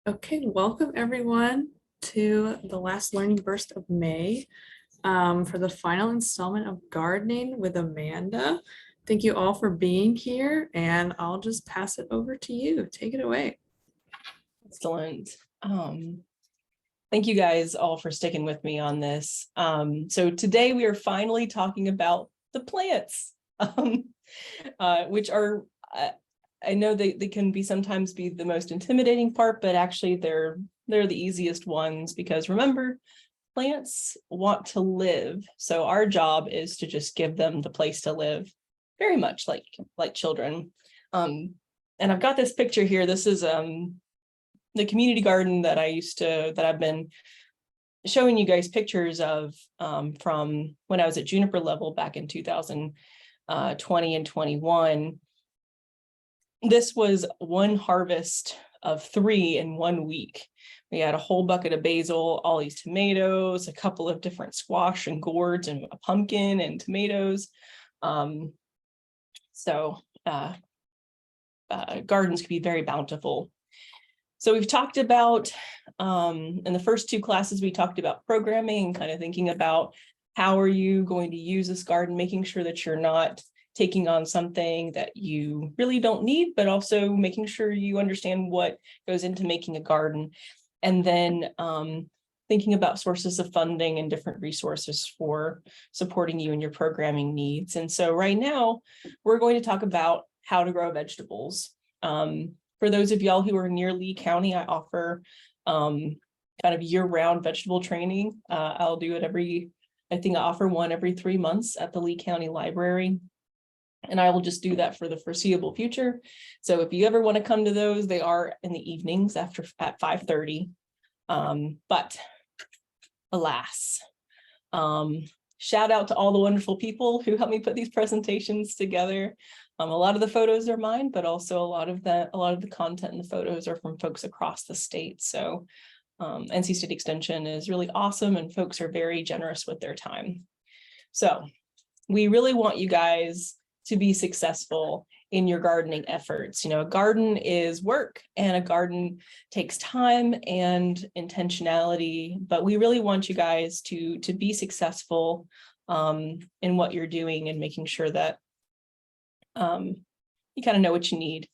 Okay, welcome everyone to the last learning burst of May for the final installment of Gardening with Amanda. Thank you all for being here, and I'll just pass it over to you. Take it away. Excellent. Thank you guys all for sticking with me on this. So today we are finally talking about the plants, which are, I know they can be sometimes be the most intimidating part, but actually they're the easiest ones because remember, plants want to live. So our job is to just give them the place to live, very much like children. And I've got this picture here. This is the community garden that I've been showing you guys pictures of from when I was at Juniper level back in 2020 and 21. This was one harvest of 3 in 1 week. We had a whole bucket of basil, all these tomatoes, a couple of different squash and gourds, and a pumpkin and tomatoes. Gardens can be very bountiful. So we've talked about, in the first 2 classes, we talked about programming and kind of thinking about how are you going to use this garden, making sure that you're not taking on something that you really don't need, but also making sure you understand what goes into making a garden. And then thinking about sources of funding and different resources for supporting you in your programming needs. And so right now, we're going to talk about how to grow vegetables. For those of y'all who are near Lee County, I offer kind of year-round vegetable training. I'll do it I offer one every 3 months at the Lee County Library. And I will just do that for the foreseeable future. So if you ever want to come to those, they are in the evenings at 5:30. But alas, shout out to all the wonderful people who helped me put these presentations together. A lot of the photos are mine, but also a lot of the content and the photos are from folks across the state. So NC State Extension is really awesome, and folks are very generous with their time. So we really want you guys to be successful in your gardening efforts. You know, a garden is work, and a garden takes time and intentionality, but we really want you guys to be successful in what you're doing and making sure that you kind of know what you need.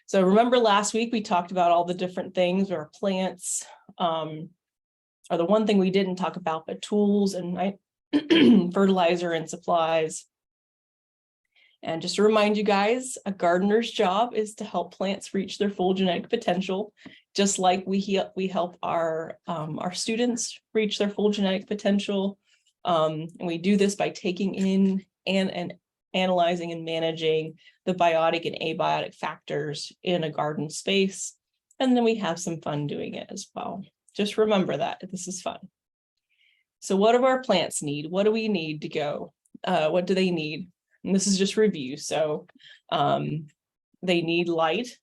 So remember last week we talked about all the different things, or plants are the one thing we didn't talk about, but tools and fertilizer and supplies. And just to remind you guys, a gardener's job is to help plants reach their full genetic potential, just like we help our students reach their full genetic potential. And we do this by taking in and analyzing and managing the biotic and abiotic factors in a garden space. And then we have some fun doing it as well. Just remember that this is fun. So what do our plants need? What do we need to go? What do they need? And this is just review. So they need light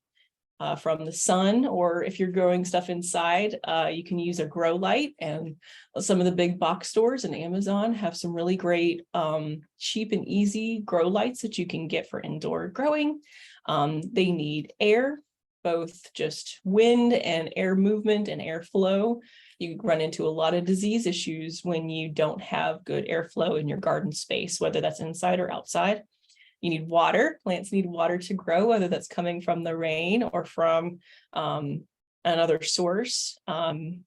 from the sun, or if you're growing stuff inside, you can use a grow light. And some of the big box stores and Amazon have some really great cheap and easy grow lights that you can get for indoor growing. They need air, both just wind and air movement and airflow. You run into a lot of disease issues when you don't have good airflow in your garden space, whether that's inside or outside. You need water. Plants need water to grow, whether that's coming from the rain or from another source. And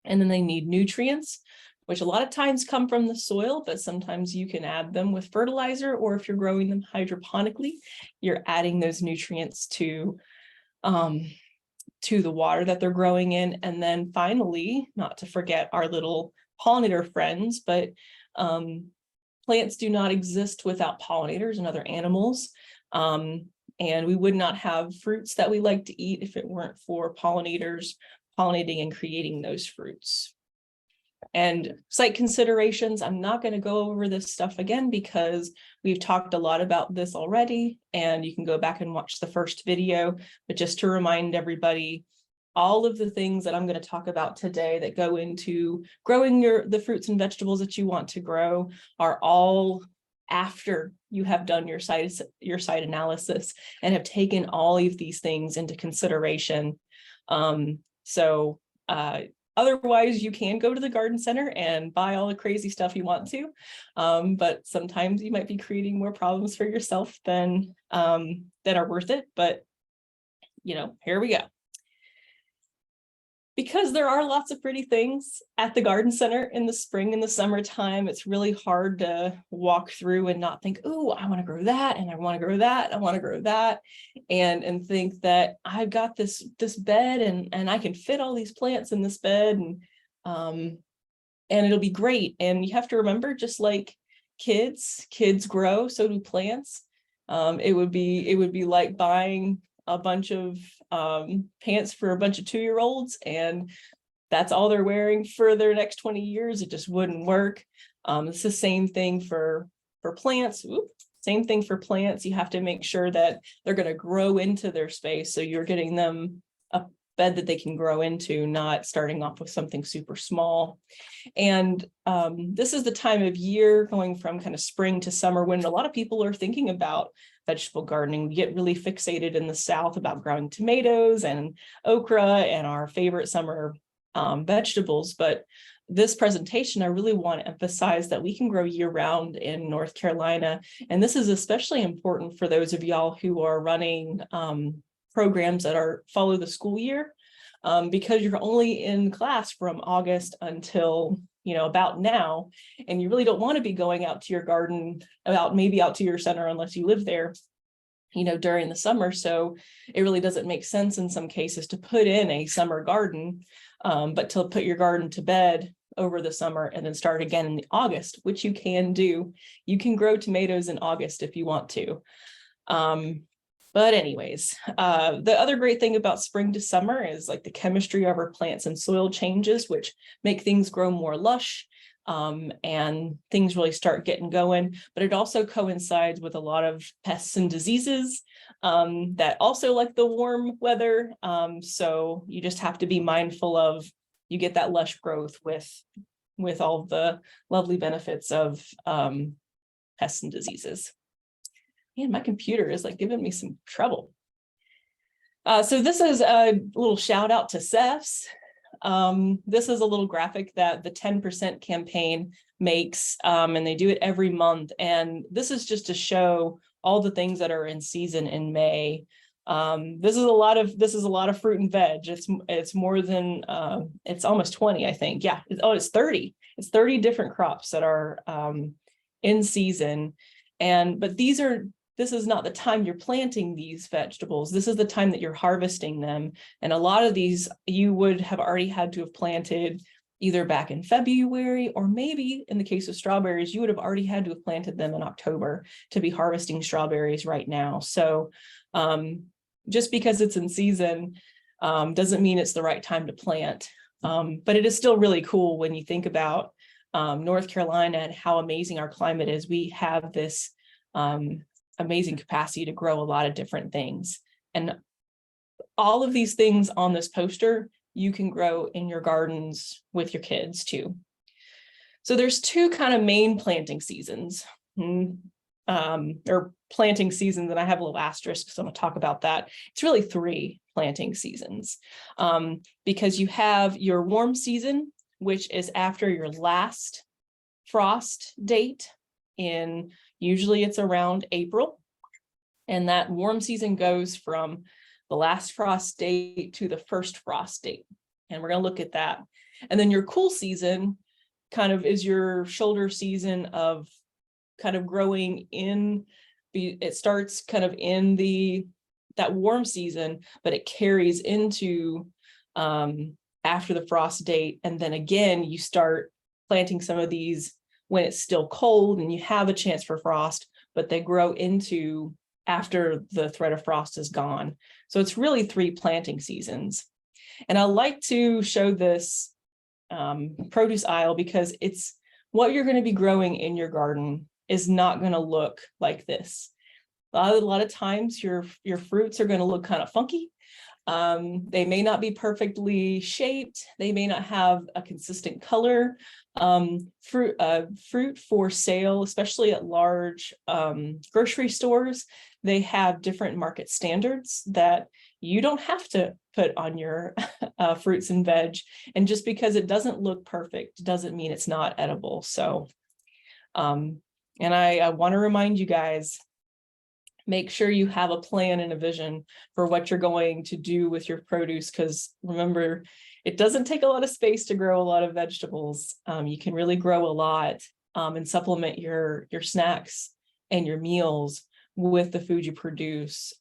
then they need nutrients, which a lot of times come from the soil, but sometimes you can add them with fertilizer, or if you're growing them hydroponically, you're adding those nutrients to the water that they're growing in. And then finally, not to forget our little pollinator friends, but plants do not exist without pollinators and other animals. And we would not have fruits that we like to eat if it weren't for pollinators pollinating and creating those fruits. And site considerations, I'm not going to go over this stuff again because we've talked a lot about this already, and you can go back and watch the first video. But just to remind everybody, all of the things that I'm going to talk about today that go into growing the fruits and vegetables that you want to grow are all after you have done your site analysis and have taken all of these things into consideration. So otherwise, you can go to the garden center and buy all the crazy stuff you want to, but sometimes you might be creating more problems for yourself than are worth it. But here we go. Because there are lots of pretty things at the garden center in the spring and the summertime, it's really hard to walk through and not think, oh, I want to grow that, and I want to grow that, I want to grow that, and think that I've got this bed and I can fit all these plants in this bed, and it'll be great. And you have to remember, just like kids grow, so do plants. It would be like buying a bunch of pants for a bunch of 2-year-olds, and that's all they're wearing for their next 20 years. It just wouldn't work. It's the same thing for plants. Same thing for plants. You have to make sure that they're going to grow into their space, so you're getting them a bed that they can grow into, not starting off with something super small. And this is the time of year, going from kind of spring to summer, when a lot of people are thinking about vegetable gardening. We get really fixated in the South about growing tomatoes and okra and our favorite summer vegetables. But this presentation, I really want to emphasize that we can grow year round in North Carolina. And this is especially important for those of y'all who are running programs that follow the school year, because you're only in class from August until about now, and you really don't want to be going out to your garden, maybe out to your center, unless you live there during the summer. So it really doesn't make sense in some cases to put in a summer garden, but to put your garden to bed over the summer and then start again in August, which you can do. You can grow tomatoes in August if you want to. But anyways, the other great thing about spring to summer is like the chemistry of our plants and soil changes, which make things grow more lush, and things really start getting going. But it also coincides with a lot of pests and diseases that also like the warm weather. So you just have to be mindful of, you get that lush growth with all the lovely benefits of pests and diseases. Man, my computer is like giving me some trouble. So this is a little shout out to Cephs. This is a little graphic that the 10% campaign makes, and they do it every month. And this is just to show all the things that are in season in May. This is a lot of fruit and veg. It's more than it's almost 20, I think. Yeah. It's 30. It's 30 different crops that are in season. But this is not the time you're planting these vegetables. This is the time that you're harvesting them. And a lot of these you would have already had to have planted either back in February, or maybe in the case of strawberries, you would have already had to have planted them in October to be harvesting strawberries right now. So just because it's in season doesn't mean it's the right time to plant. But it is still really cool when you think about North Carolina and how amazing our climate is. We have this amazing capacity to grow a lot of different things. And all of these things on this poster, you can grow in your gardens with your kids too. So there's two kind of main planting seasons, or planting seasons, and I have a little asterisk, so I'm gonna talk about that. It's really 3 planting seasons, because you have your warm season, which is after your last frost date usually it's around April. And that warm season goes from the last frost date to the first frost date. And we're going to look at that. And then your cool season kind of is your shoulder season of kind of growing in. It starts kind of in that warm season, but it carries into after the frost date. And then again, you start planting some of these when it's still cold and you have a chance for frost, but they grow into after the threat of frost is gone. So it's really 3 planting seasons. And I like to show this produce aisle because it's what you're going to be growing in your garden is not going to look like this. A lot of times your fruits are going to look kind of funky. They may not be perfectly shaped. They may not have a consistent color. Fruit for sale, especially at large grocery stores, they have different market standards that you don't have to put on your fruits and veg. And just because it doesn't look perfect doesn't mean it's not edible. So, and I want to remind you guys, make sure you have a plan and a vision for what you're going to do with your produce, because remember, it doesn't take a lot of space to grow a lot of vegetables. You can really grow a lot and supplement your snacks and your meals with the food you produce.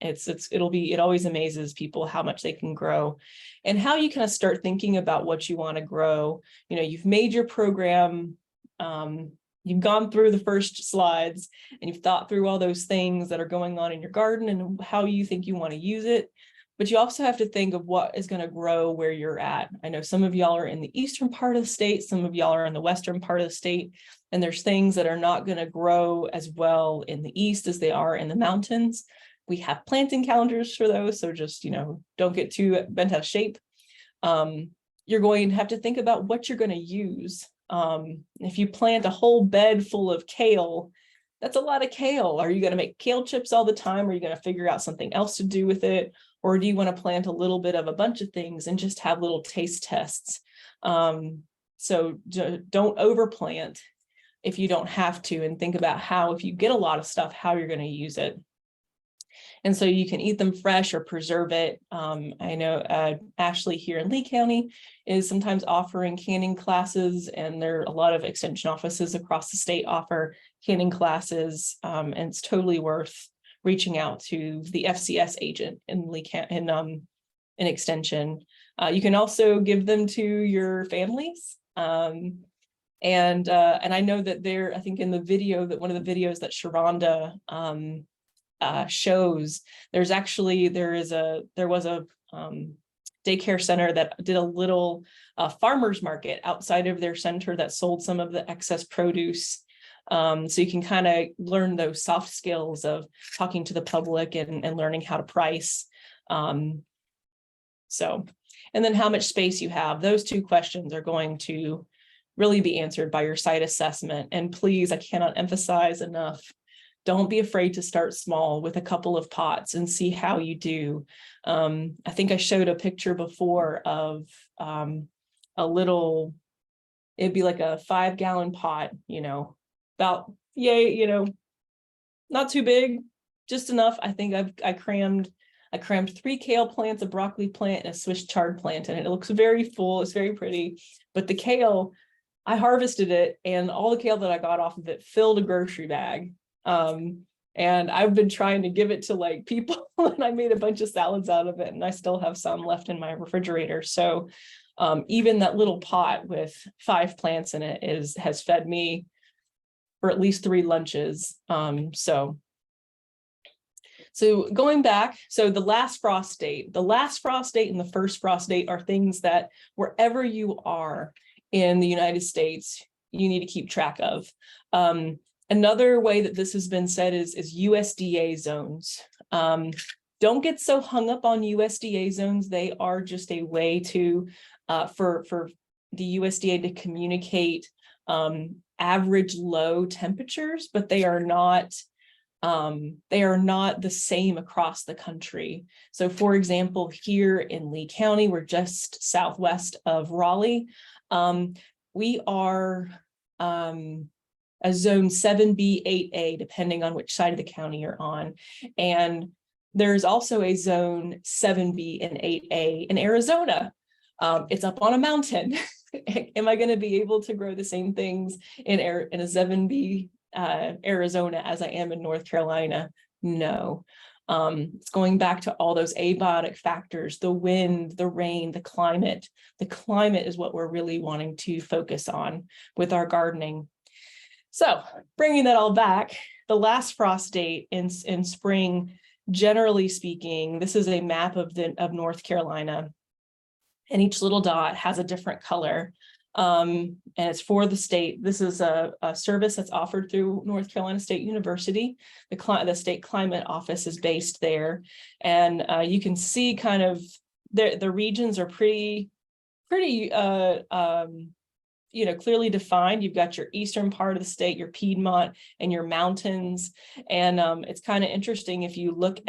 It always amazes people how much they can grow and how you kind of start thinking about what you want to grow. You know, you've made your program, you've gone through the first slides and you've thought through all those things that are going on in your garden and how you think you want to use it. But you also have to think of what is going to grow where you're at. I know some of y'all are in the eastern part of the state, some of y'all are in the western part of the state, and there's things that are not going to grow as well in the east as they are in the mountains. We have planting calendars for those, so just, don't get too bent out of shape. You're going to have to think about what you're going to use. If you plant a whole bed full of kale, that's a lot of kale. Are you going to make kale chips all the time? Or are you going to figure out something else to do with it? Or do you want to plant a little bit of a bunch of things and just have little taste tests? So don't overplant if you don't have to, and think about how, if you get a lot of stuff, how you're going to use it. And so you can eat them fresh or preserve it. I know Ashley here in Lee County is sometimes offering canning classes, and there are a lot of extension offices across the state offer canning classes, and it's totally worth reaching out to the FCS agent in Lee County in extension. You can also give them to your families. And I know that I think in the video, that one of the videos that Sharonda shows, there was a daycare center that did a little farmers market outside of their center that sold some of the excess produce. So you can kind of learn those soft skills of talking to the public and learning how to price. And then how much space you have. Those two questions are going to really be answered by your site assessment. And please, I cannot emphasize enough, don't be afraid to start small with a couple of pots and see how you do. I think I showed a picture before of a little, it'd be like a 5-gallon pot, about, not too big, just enough. I think I crammed 3 kale plants, a broccoli plant, and a Swiss chard plant, and it looks very full. It's very pretty. But the kale, I harvested it, and all the kale that I got off of it filled a grocery bag. And I've been trying to give it to people, and I made a bunch of salads out of it, and I still have some left in my refrigerator. So even that little pot with 5 plants in it has fed me for at least 3 lunches. So going back, so the last frost date and the first frost date are things that wherever you are in the United States, you need to keep track of. Another way that this has been said is USDA zones. Don't get so hung up on USDA zones. They are just a way to for the USDA to communicate average low temperatures, but they are not the same across the country. So for example, here in Lee County, we're just southwest of Raleigh. We are a zone 7B, 8A, depending on which side of the county you're on. And there's also a zone 7B and 8A in Arizona. It's up on a mountain. Am I going to be able to grow the same things in a 7B Arizona as I am in North Carolina? No. It's going back to all those abiotic factors, the wind, the rain, the climate. The climate is what we're really wanting to focus on with our gardening. So bringing that all back, the last frost date in spring, generally speaking, this is a map of North Carolina, and each little dot has a different color. And it's for the state. This is a service that's offered through North Carolina State University. The state climate office is based there. And you can see kind of the regions are pretty clearly defined. You've got your eastern part of the state, your Piedmont, and your mountains. And it's kind of interesting if you look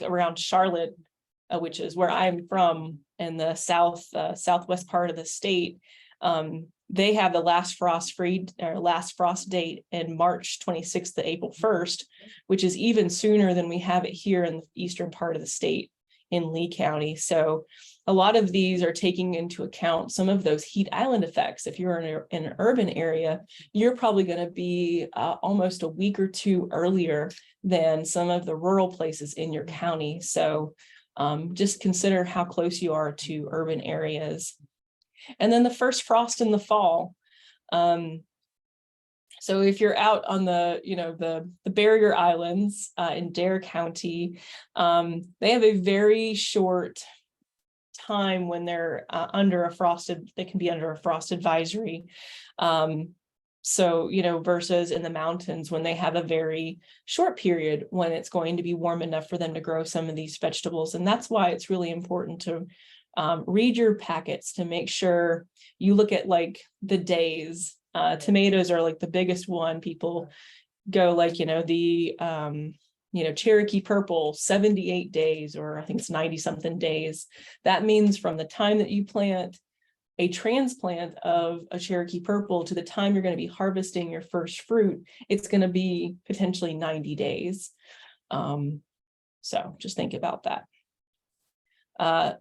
around Charlotte, which is where I'm from in the southwest part of the state, they have the last frost date in March 26th to April 1st, which is even sooner than we have it here in the eastern part of the state in Lee County. So a lot of these are taking into account some of those heat island effects. If you're in an urban area, you're probably going to be almost a week or two earlier than some of the rural places in your county. So just consider how close you are to urban areas. And then the first frost in the fall. So if you're out on the barrier islands in Dare County, they have a very short time when they're they can be under a frost advisory. So, versus in the mountains when they have a very short period when it's going to be warm enough for them to grow some of these vegetables. And that's why it's really important to read your packets to make sure you look at like the days. Tomatoes are like the biggest one. People go like, Cherokee purple, 78 days, or I think it's 90 something days. That means from the time that you plant a transplant of a Cherokee purple to the time you're going to be harvesting your first fruit, it's going to be potentially 90 days. So just think about that.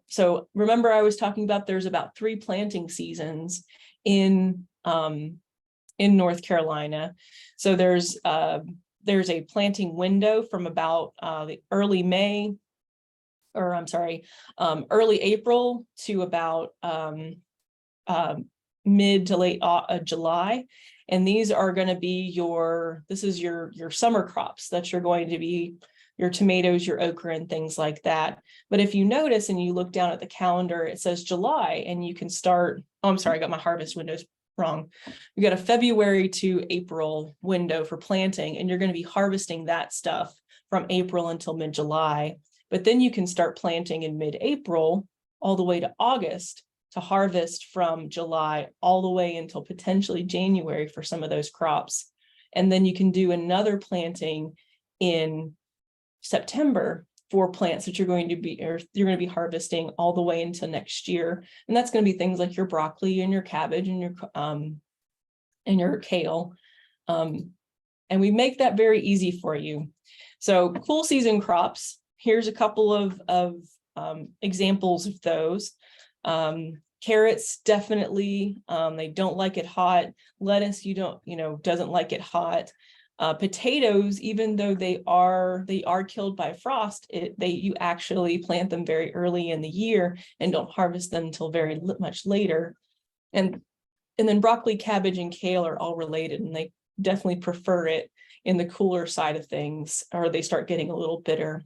So remember I was talking about there's about 3 planting seasons in North Carolina. So there's a planting window from about the early April to about mid to late July. And these are going to be your summer crops that you're going to be your tomatoes, your okra, and things like that. But if you notice and you look down at the calendar, it says July, and you can start, I got my harvest windows wrong. You got a February to April window for planting, and you're going to be harvesting that stuff from April until mid-July. But then you can start planting in mid-April all the way to August to harvest from July all the way until potentially January for some of those crops. And then you can do another planting in September for plants that you're going to be harvesting all the way into next year. And that's going to be things like your broccoli and your cabbage and your kale. And we make that very easy for you. So cool season crops, here's a couple of examples of those. Carrots, definitely, they don't like it hot. Lettuce, doesn't like it hot. Potatoes, even though they are killed by frost, you actually plant them very early in the year and don't harvest them until very much later. And then broccoli, cabbage, and kale are all related, and they definitely prefer it in the cooler side of things, or they start getting a little bitter.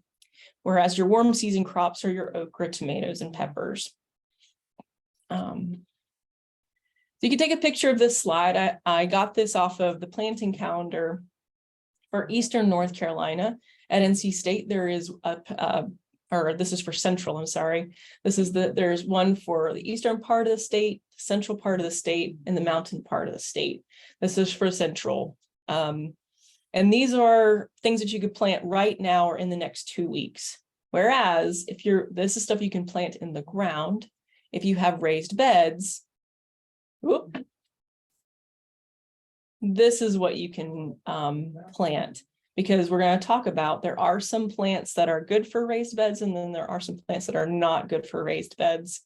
Whereas your warm season crops are your okra, tomatoes, and peppers. So you can take a picture of this slide. I got this off of the planting calendar for Eastern North Carolina at NC State. There is this is for Central, I'm sorry. There's one for the eastern part of the state, central part of the state, and the mountain part of the state. This is for Central. And these are things that you could plant right now or in the next 2 weeks. Whereas this is stuff you can plant in the ground. If you have raised beds, this is what you can plant, because we're going to talk about there are some plants that are good for raised beds, and then there are some plants that are not good for raised beds.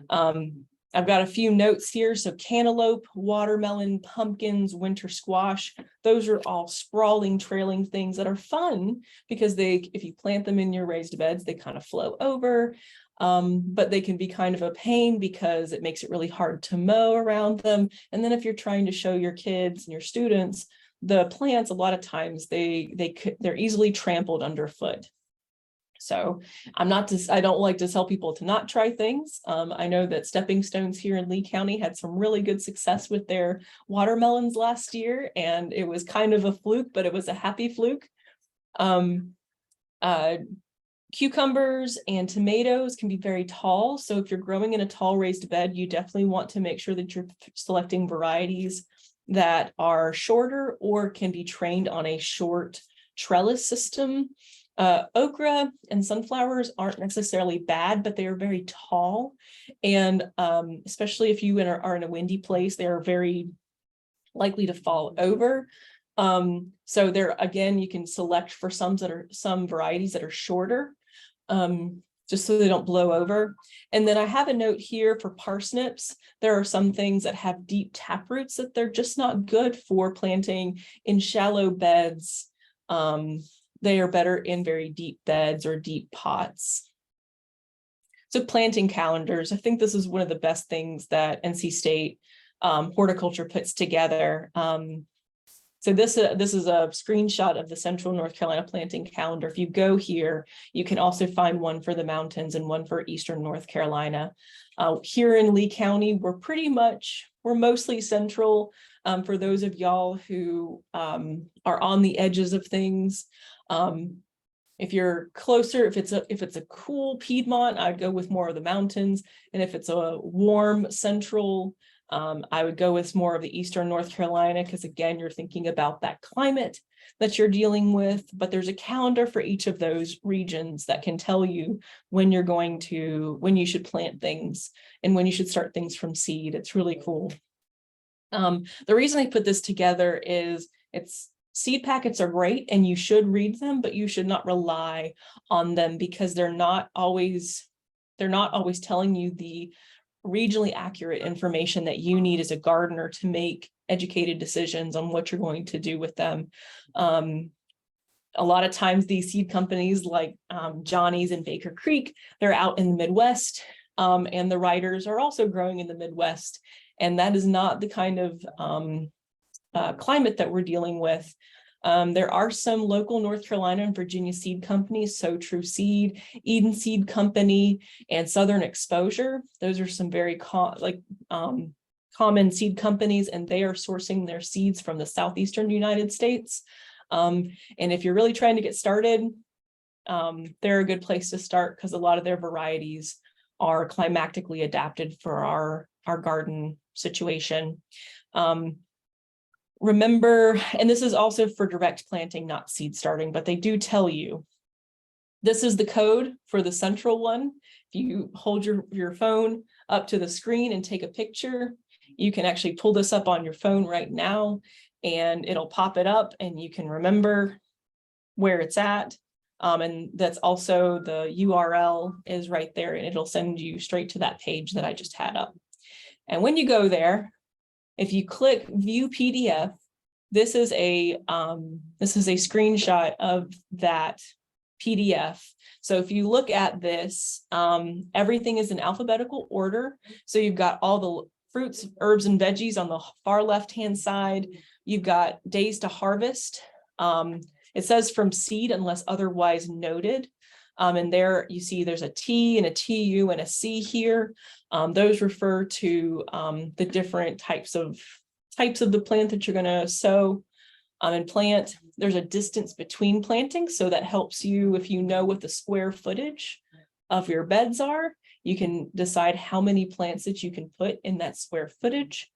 I've got a few notes here. So cantaloupe, watermelon, pumpkins, winter squash, those are all sprawling, trailing things that are fun because if you plant them in your raised beds, they kind of flow over. But they can be kind of a pain because it makes it really hard to mow around them. And then if you're trying to show your kids and your students the plants, a lot of times they're easily trampled underfoot. So I don't like to tell people to not try things. I know that Stepping Stones here in Lee County had some really good success with their watermelons last year, and it was kind of a fluke, but it was a happy fluke. Cucumbers and tomatoes can be very tall. So if you're growing in a tall raised bed, you definitely want to make sure that you're selecting varieties that are shorter or can be trained on a short trellis system. Okra and sunflowers aren't necessarily bad, but they are very tall. And especially if you are in a windy place, they are very likely to fall over. So there, again, you can select for some varieties that are shorter, just so they don't blow over. And then I have a note here for parsnips. There are some things that have deep tap roots that they're just not good for planting in shallow beds. They are better in very deep beds or deep pots. So planting calendars, I think this is one of the best things that NC State horticulture puts together. So this is a screenshot of the Central North Carolina planting calendar. If you go here, you can also find one for the mountains and one for Eastern North Carolina. Here in Lee County, we're mostly central. For those of y'all who are on the edges of things, if you're closer, if it's a cool Piedmont, I'd go with more of the mountains. And if it's a warm central, I would go with more of the Eastern North Carolina, because again, you're thinking about that climate that you're dealing with, but there's a calendar for each of those regions that can tell you when you should plant things and when you should start things from seed. It's really cool. The reason I put this together is seed packets are great and you should read them, but you should not rely on them because they're not always telling you the regionally accurate information that you need as a gardener to make educated decisions on what you're going to do with them. A lot of times these seed companies like Johnny's and Baker Creek, they're out in the Midwest, and the writers are also growing in the Midwest. And that is not the kind of climate that we're dealing with. There are some local North Carolina and Virginia seed companies, So True Seed, Eden Seed Company, and Southern Exposure. Those are some very common seed companies, and they are sourcing their seeds from the southeastern United States. And if you're really trying to get started, they're a good place to start because a lot of their varieties are climatically adapted for our garden situation. Remember, and this is also for direct planting, not seed starting, but they do tell you, this is the code for the central one. If you hold your phone up to the screen and take a picture, you can actually pull this up on your phone right now and it'll pop it up and you can remember where it's at. And that's also the URL is right there and it'll send you straight to that page that I just had up. And when you go there, if you click view PDF, this is a screenshot of that PDF. So if you look at this, everything is in alphabetical order. So you've got all the fruits, herbs, and veggies on the far left-hand side. You've got days to harvest. It says from seed unless otherwise noted. And there you see there's a T and a TU and a C here. Those refer to the different types of the plant that you're going to sow and plant. There's a distance between planting, so that helps you if you know what the square footage of your beds are. You can decide how many plants that you can put in that square footage.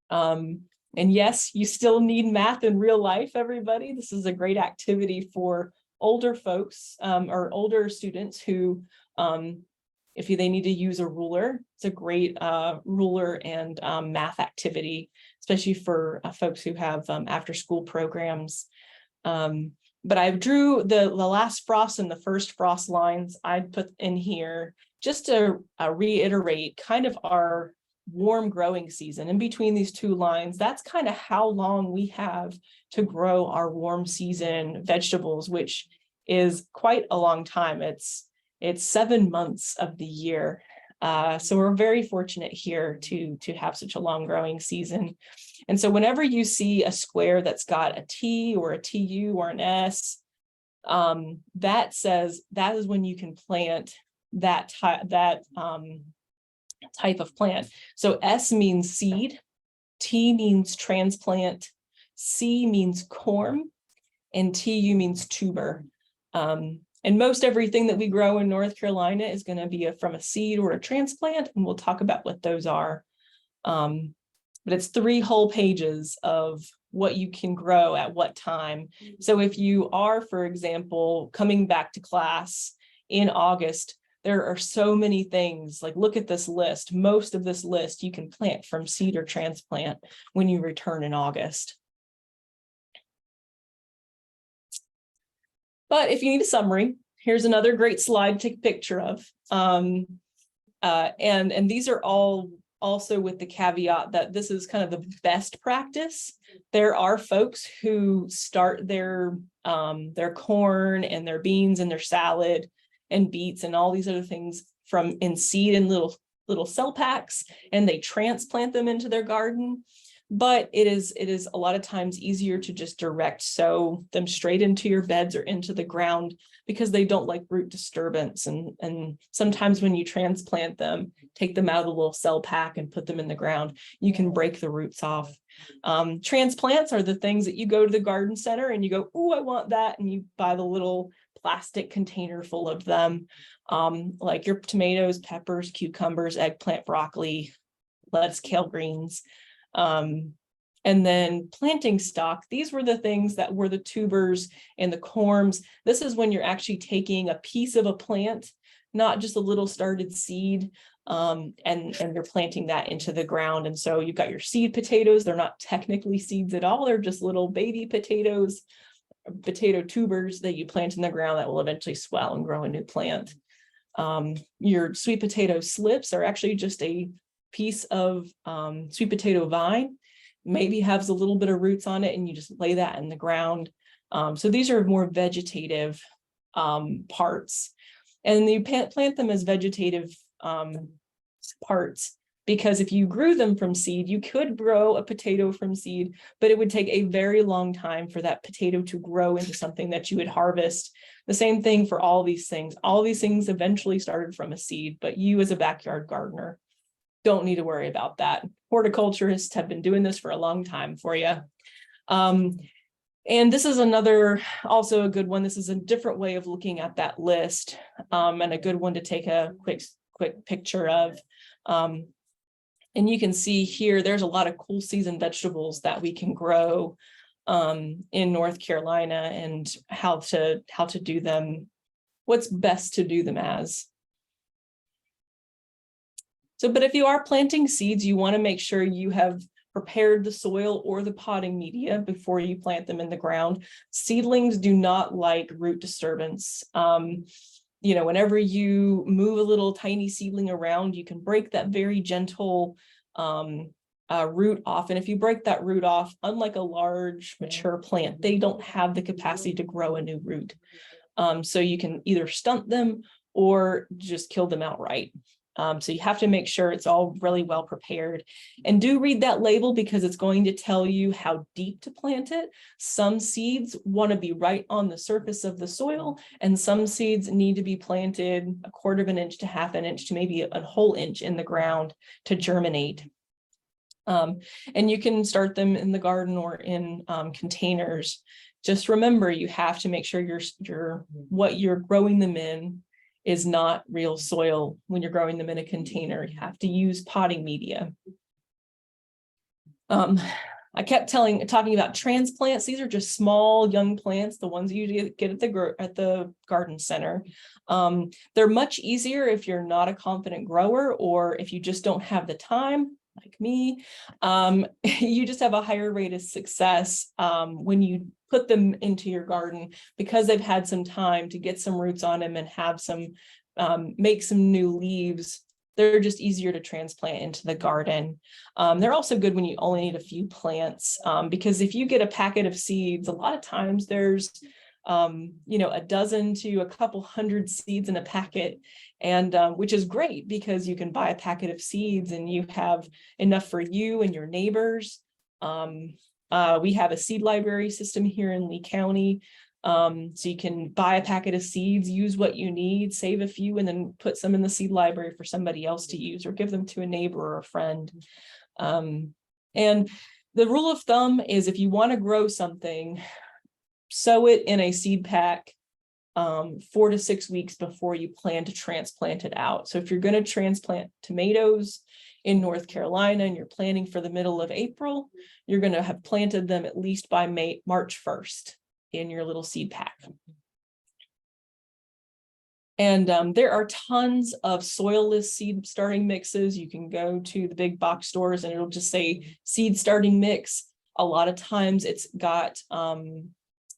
And yes, you still need math in real life, everybody. This is a great activity for older folks or older students who, if they need to use a ruler, it's a great ruler and math activity, especially for folks who have after school programs. But I drew the last frost and the first frost lines I'd put in here just to reiterate kind of our warm growing season. In between these two lines, that's kind of how long we have to grow our warm season vegetables, which is quite a long time. It's 7 months of the year. So we're very fortunate here to have such a long growing season. And so whenever you see a square that's got a T or a TU or an S, that says that is when you can plant that type of plant. So S means seed, T means transplant, C means corm, and TU means tuber. And most everything that we grow in North Carolina is going to be from a seed or a transplant, and we'll talk about what those are. But it's 3 whole pages of what you can grow at what time. So if you are, for example, coming back to class in August, there are so many things, like look at this list. Most of this list you can plant from seed or transplant when you return in August. But if you need a summary, here's another great slide to take a picture of. And these are all also with the caveat that this is kind of the best practice. There are folks who start their corn and their beans and their salad and beets and all these other things from in seed and little cell packs, and they transplant them into their garden. But it is a lot of times easier to just direct sow them straight into your beds or into the ground, because they don't like root disturbance. And sometimes when you transplant them, take them out of the little cell pack and put them in the ground, you can break the roots off. Transplants are the things that you go to the garden center and you go, oh, I want that. And you buy the little plastic container full of them, like your tomatoes, peppers, cucumbers, eggplant, broccoli, lettuce, kale, greens. And then planting stock, these were the things that were the tubers and the corms. This is when you're actually taking a piece of a plant, not just a little started seed, and you're planting that into the ground. And so you've got your seed potatoes. They're not technically seeds at all. They're just little baby potatoes, potato tubers that you plant in the ground that will eventually swell and grow a new plant. Your sweet potato slips are actually just a piece of sweet potato vine, maybe has a little bit of roots on it, and you just lay that in the ground. So these are more vegetative parts, and you plant them as vegetative parts, because if you grew them from seed, you could grow a potato from seed, but it would take a very long time for that potato to grow into something that you would harvest. The same thing for all these things. All these things eventually started from a seed, but you as a backyard gardener don't need to worry about that. Horticulturists have been doing this for a long time for you. And this is also a good one. This is a different way of looking at that list, and a good one to take a quick picture of. And you can see here, there's a lot of cool season vegetables that we can grow in North Carolina, and how to do them, what's best to do them as. So, but if you are planting seeds, you want to make sure you have prepared the soil or the potting media before you plant them in the ground. Seedlings do not like root disturbance. Whenever you move a little tiny seedling around, you can break that very gentle root off. And if you break that root off, unlike a large mature plant, they don't have the capacity to grow a new root. So you can either stunt them or just kill them outright. So you have to make sure it's all really well prepared, and do read that label, because it's going to tell you how deep to plant it. Some seeds want to be right on the surface of the soil, and some seeds need to be planted 1/4 of an inch to 1/2 an inch to maybe a whole inch in the ground to germinate. And you can start them in the garden or in containers. Just remember, you have to make sure what you're growing them in is not real soil when you're growing them in a container. You have to use potting media. I kept talking about transplants. These are just small young plants, the ones you get at the garden center. They're much easier if you're not a confident grower, or if you just don't have the time, like me. You just have a higher rate of success when you put them into your garden, because they've had some time to get some roots on them and have some make some new leaves. They're just easier to transplant into the garden. They're also good when you only need a few plants, because if you get a packet of seeds, a lot of times there's a dozen to a couple hundred seeds in a packet, and which is great, because you can buy a packet of seeds and you have enough for you and your neighbors. We have a seed library system here in Lee County. So you can buy a packet of seeds, use what you need, save a few, and then put some in the seed library for somebody else to use, or give them to a neighbor or a friend. And the rule of thumb is, if you want to grow something, sow it in a seed pack 4 to 6 weeks before you plan to transplant it out. So if you're going to transplant tomatoes in North Carolina and you're planning for the middle of April, you're going to have planted them at least by March 1st in your little seed pack. And there are tons of soilless seed starting mixes. You can go to the big box stores and it'll just say seed starting mix. A lot of times it's got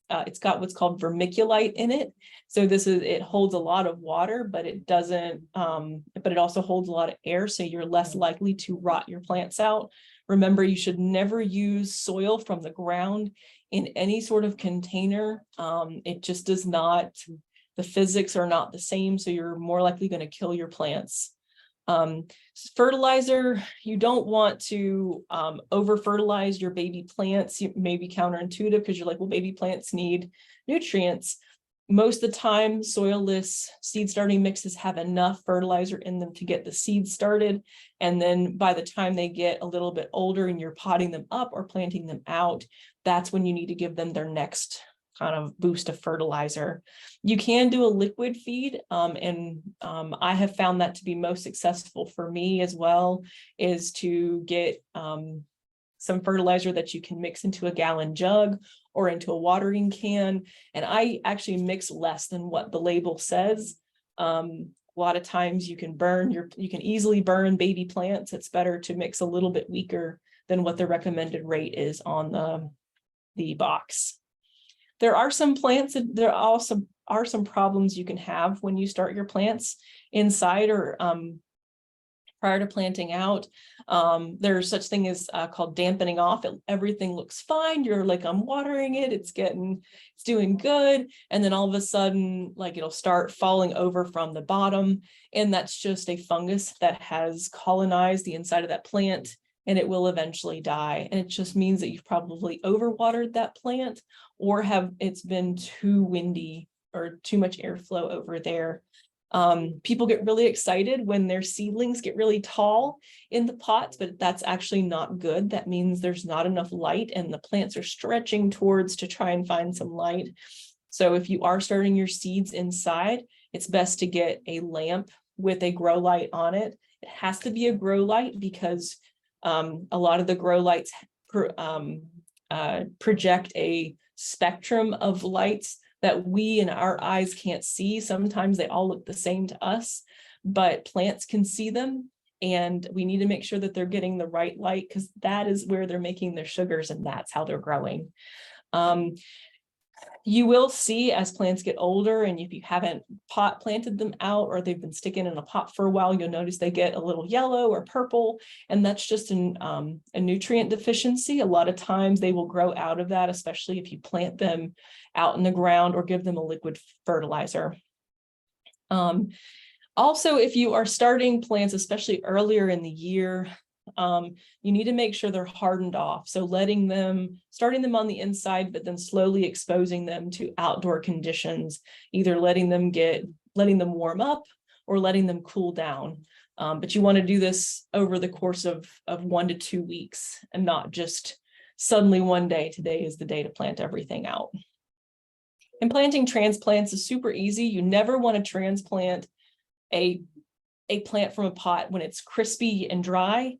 what's called vermiculite in it. So it holds a lot of water, but it doesn't, but it also holds a lot of air. So you're less likely to rot your plants out. Remember, you should never use soil from the ground in any sort of container. It just does not, the physics are not the same. So you're more likely going to kill your plants. Fertilizer, you don't want to over fertilize your baby plants. You may be counterintuitive because you're like, well, baby plants need nutrients. Most of the time, soilless seed starting mixes have enough fertilizer in them to get the seeds started. And then by the time they get a little bit older and you're potting them up or planting them out, that's when you need to give them their next kind of boost of fertilizer. You can do a liquid feed, and I have found that to be most successful for me as well, is to get some fertilizer that you can mix into a gallon jug or into a watering can. And I actually mix less than what the label says. A lot of times you can easily burn baby plants. It's better to mix a little bit weaker than what the recommended rate is on the box. There are some plants, there also are some problems you can have when you start your plants inside or prior to planting out. There's such thing as called dampening off. Everything looks fine. You're like, I'm watering it. It's doing good. And then all of a sudden, like it'll start falling over from the bottom. And that's just a fungus that has colonized the inside of that plant, and it will eventually die. And it just means that you've probably overwatered that plant, or it's been too windy or too much airflow over there. People get really excited when their seedlings get really tall in the pots, but that's actually not good. That means there's not enough light and the plants are stretching towards to try and find some light. So if you are starting your seeds inside, it's best to get a lamp with a grow light on it. It has to be a grow light because a lot of the grow lights project a spectrum of lights that we in our eyes can't see. Sometimes they all look the same to us, but plants can see them, and we need to make sure that they're getting the right light because that is where they're making their sugars and that's how they're growing. You will see as plants get older, and if you haven't planted them out or they've been sticking in a pot for a while, you'll notice they get a little yellow or purple, and that's just a nutrient deficiency. A lot of times they will grow out of that, especially if you plant them out in the ground or give them a liquid fertilizer. Also, if you are starting plants, especially earlier in the year, you need to make sure they're hardened off. So starting them on the inside, but then slowly exposing them to outdoor conditions, either letting them warm up or letting them cool down. But you want to do this over the course of 1 to 2 weeks and not just suddenly one day, today is the day to plant everything out. And planting transplants is super easy. You never want to transplant a plant from a pot when it's crispy and dry,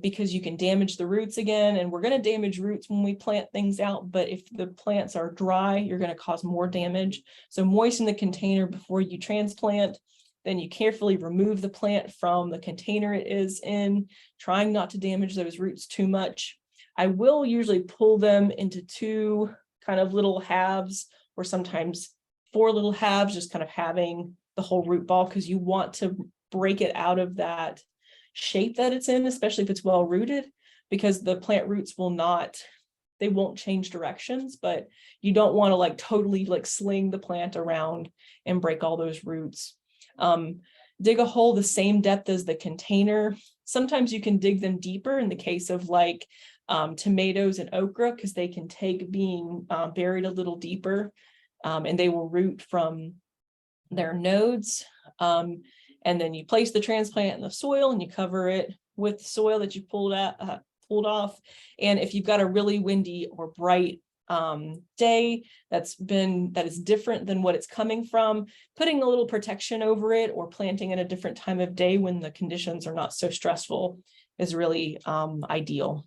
because you can damage the roots again, and we're going to damage roots when we plant things out, but if the plants are dry, you're going to cause more damage. So moisten the container before you transplant. Then you carefully remove the plant from the container it is in, trying not to damage those roots too much. I will usually pull them into 2 kind of little halves, or sometimes 4 little halves, just kind of having the whole root ball, because you want to break it out of that shape that it's in, especially if it's well rooted, because the plant roots won't change directions, but you don't want to like totally like sling the plant around and break all those roots. Dig a hole the same depth as the container. Sometimes you can dig them deeper in the case of like tomatoes and okra, because they can take being buried a little deeper, and they will root from their nodes. And then you place the transplant in the soil and you cover it with soil that you pulled off. And if you've got a really windy or bright day that is different than what it's coming from, putting a little protection over it or planting at a different time of day when the conditions are not so stressful is really ideal.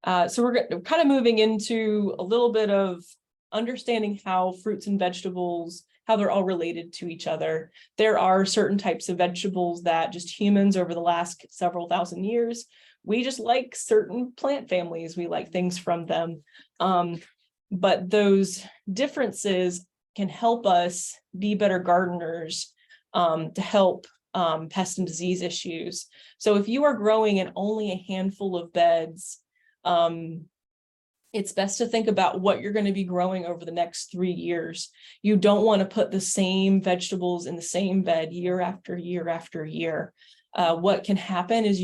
So we're kind of moving into a little bit of understanding how fruits and vegetables, how they're all related to each other. There are certain types of vegetables that just humans over the last several thousand years, we just like certain plant families. We like things from them. But those differences can help us be better gardeners to help pest and disease issues. So if you are growing in only a handful of beds, it's best to think about what you're going to be growing over the next 3 years. You don't want to put the same vegetables in the same bed year after year after year. What can happen is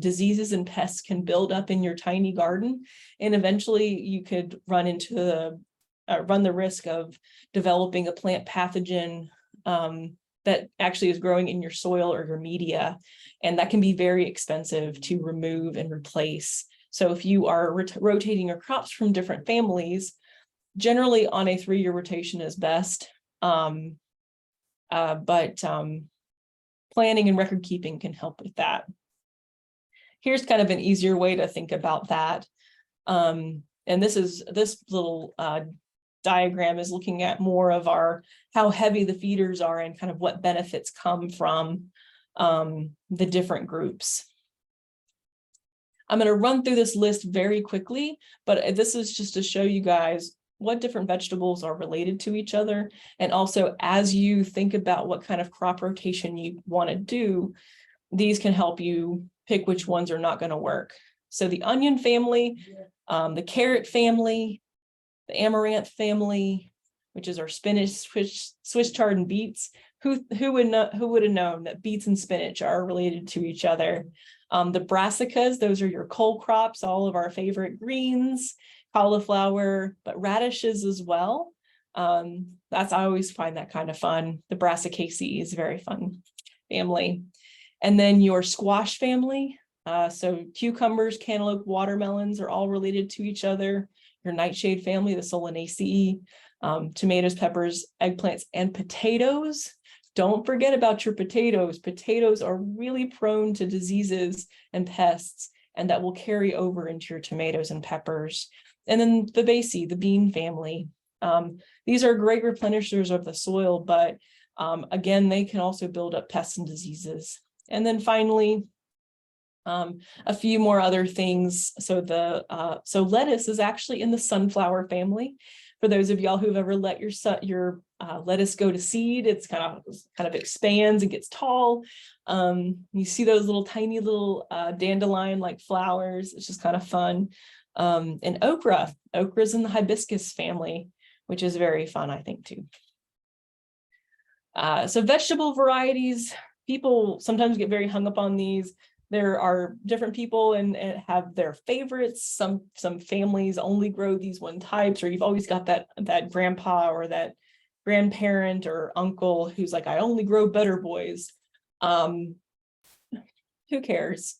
diseases and pests can build up in your tiny garden, and eventually you could run the risk of developing a plant pathogen that actually is growing in your soil or your media, and that can be very expensive to remove and replace. So if you are rotating your crops from different families, generally on a 3-year rotation is best. But planning and record keeping can help with that. Here's kind of an easier way to think about that. And this little diagram is looking at more of how heavy the feeders are and kind of what benefits come from the different groups. I'm going to run through this list very quickly, but this is just to show you guys what different vegetables are related to each other. And also, as you think about what kind of crop rotation you want to do, these can help you pick which ones are not going to work. So the onion family, the carrot family, the amaranth family, which is our spinach, Swiss chard, and beets. Who would have known that beets and spinach are related to each other? The brassicas, those are your cole crops, all of our favorite greens, cauliflower, but radishes as well. I always find that kind of fun. The Brassicaceae is a very fun family. And then your squash family. So cucumbers, cantaloupe, watermelons are all related to each other. Your nightshade family, the Solanaceae, tomatoes, peppers, eggplants, and potatoes. Don't forget about your potatoes. Potatoes are really prone to diseases and pests, and that will carry over into your tomatoes and peppers. And then the Fabaceae, the bean family. These are great replenishers of the soil, but again, they can also build up pests and diseases. And then finally, a few more other things. So lettuce is actually in the sunflower family. For those of y'all who've ever let your lettuce go to seed, it's kind of expands and gets tall. You see those tiny little dandelion-like flowers. It's just kind of fun. And okra is in the hibiscus family, which is very fun, I think, too. So vegetable varieties, people sometimes get very hung up on these. There are different people and have their favorites. Some families only grow these one types, or you've always got that grandpa or that grandparent or uncle who's like, I only grow better boys. Who cares?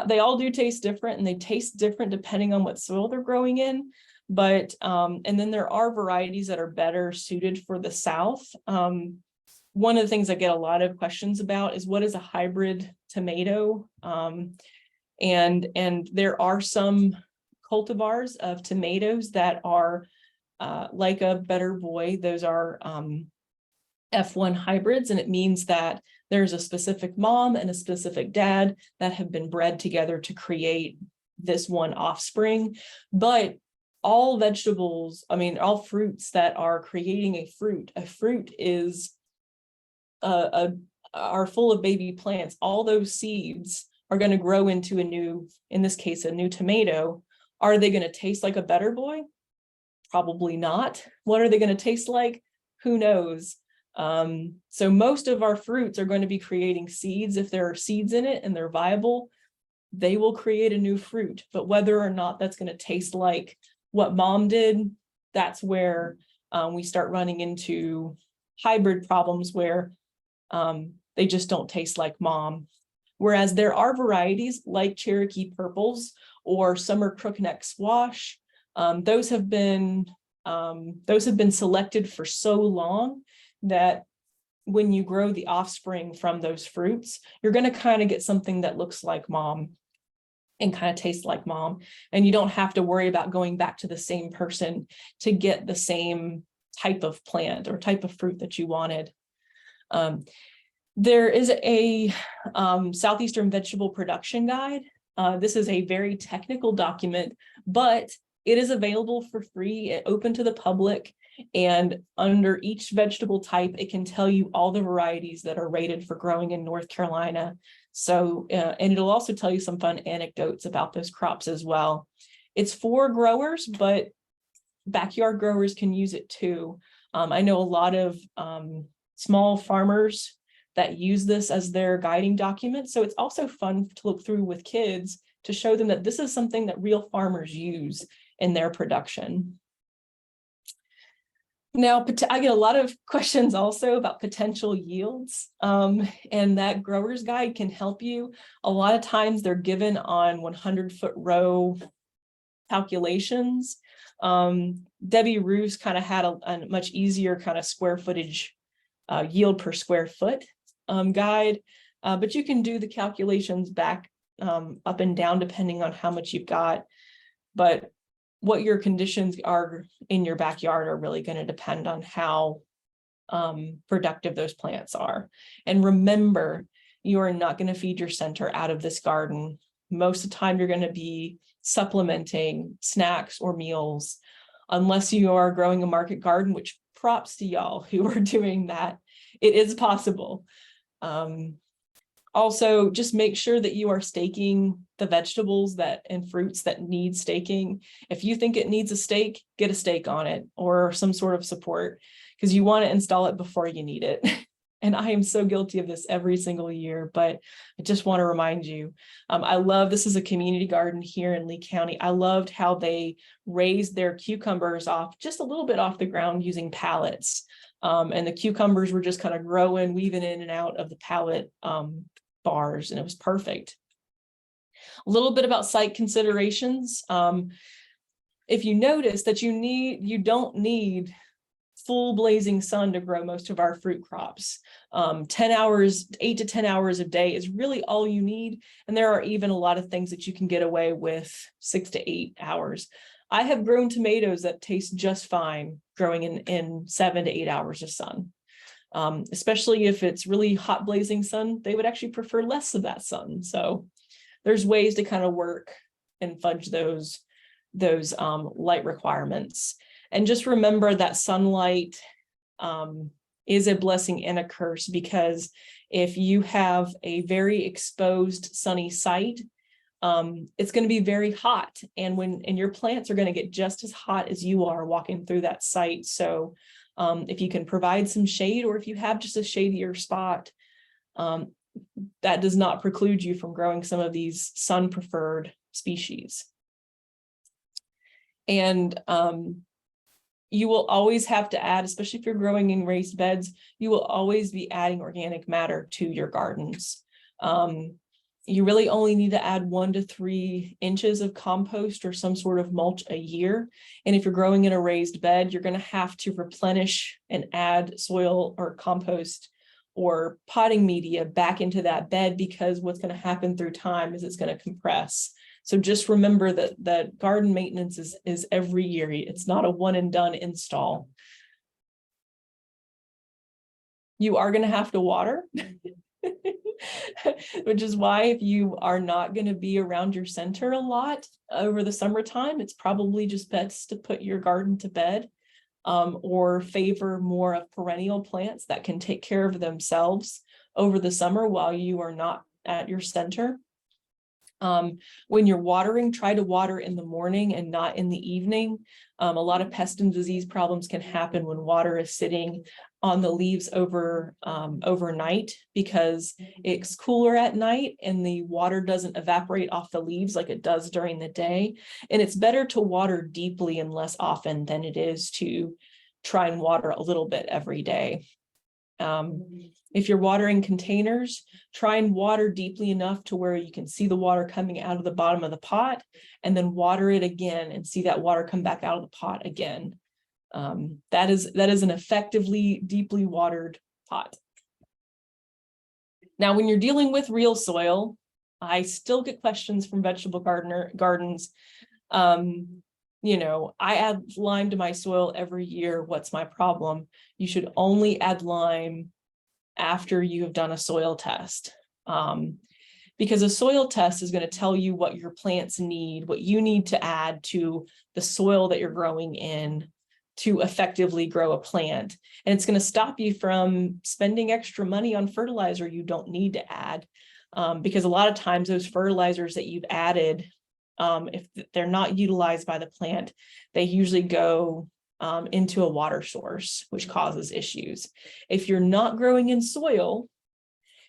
They all do taste different, and they taste different depending on what soil they're growing in. But and then there are varieties that are better suited for the South. One of the things I get a lot of questions about is, what is a hybrid tomato? And there are some cultivars of tomatoes that are like a better boy. Those are F1 hybrids, and it means that there's a specific mom and a specific dad that have been bred together to create this one offspring. But all vegetables, all fruits that are creating a fruit is are full of baby plants. All those seeds are going to grow into in this case, a new tomato. Are they going to taste like a better boy? Probably not. What are they going to taste like? Who knows? So most of our fruits are going to be creating seeds. If there are seeds in it and they're viable, they will create a new fruit. But whether or not that's going to taste like what mom did, that's where we start running into hybrid problems where they just don't taste like mom. Whereas there are varieties like Cherokee purples or summer crookneck squash. Those have been selected for so long that when you grow the offspring from those fruits, you're going to kind of get something that looks like mom and kind of tastes like mom. And you don't have to worry about going back to the same person to get the same type of plant or type of fruit that you wanted. There is a Southeastern Vegetable Production Guide. This is a very technical document, but it is available for free, open to the public. And under each vegetable type, it can tell you all the varieties that are rated for growing in North Carolina. So, and it'll also tell you some fun anecdotes about those crops as well. It's for growers, but backyard growers can use it too. I know a lot of small farmers that use this as their guiding document. So it's also fun to look through with kids to show them that this is something that real farmers use in their production. Now, I get a lot of questions also about potential yields, and that grower's guide can help you. A lot of times they're given on 100-foot row calculations. Debbie Roos kind of had a much easier kind of square footage yield per square foot guide, but you can do the calculations back up and down depending on how much you've got. But what your conditions are in your backyard are really going to depend on how productive those plants are. And remember, you are not going to feed your center out of this garden. Most of the time you're going to be supplementing snacks or meals, unless you are growing a market garden, which props to y'all who are doing that. It is possible. Also, just make sure that you are staking the vegetables and fruits that need staking. If you think it needs a stake, get a stake on it or some sort of support, because you want to install it before you need it. And I am so guilty of this every single year, but I just want to remind you, this is a community garden here in Lee County. I loved how they raised their cucumbers off just a little bit off the ground using pallets. And the cucumbers were just kind of growing, weaving in and out of the pallet bars, and it was perfect. A little bit about site considerations. If you notice that you don't need full blazing sun to grow most of our fruit crops. 8 to 10 hours a day is really all you need. And there are even a lot of things that you can get away with 6 to 8 hours. I have grown tomatoes that taste just fine growing in 7 to 8 hours of sun. Especially if it's really hot blazing sun, they would actually prefer less of that sun. So there's ways to kind of work and fudge those light requirements. And just remember that sunlight is a blessing and a curse, because if you have a very exposed sunny site, it's going to be very hot, and your plants are going to get just as hot as you are walking through that site. So if you can provide some shade, or if you have just a shadier spot, that does not preclude you from growing some of these sun preferred species. And you will always have to add, especially if you're growing in raised beds, you will always be adding organic matter to your gardens. You really only need to add 1 to 3 inches of compost or some sort of mulch a year. And if you're growing in a raised bed, you're going to have to replenish and add soil or compost or potting media back into that bed, because what's going to happen through time is it's going to compress. So just remember that garden maintenance is every year. It's not a one and done install. You are going to have to water, which is why if you are not going to be around your center a lot over the summertime, it's probably just best to put your garden to bed, or favor more of perennial plants that can take care of themselves over the summer while you are not at your center. When you're watering, try to water in the morning and not in the evening. A lot of pest and disease problems can happen when water is sitting on the leaves overnight, because it's cooler at night and the water doesn't evaporate off the leaves like it does during the day. And it's better to water deeply and less often than it is to try and water a little bit every day. If you're watering containers, try and water deeply enough to where you can see the water coming out of the bottom of the pot, and then water it again and see that water come back out of the pot again. That is an effectively deeply watered pot. Now, when you're dealing with real soil, I still get questions from vegetable gardens. You know, I add lime to my soil every year. What's my problem? You should only add lime after you have done a soil test. Because a soil test is going to tell you what your plants need, what you need to add to the soil that you're growing in to effectively grow a plant. And it's going to stop you from spending extra money on fertilizer you don't need to add. Because a lot of times those fertilizers that you've added, if they're not utilized by the plant, they usually go into a water source, which causes issues. If you're not growing in soil,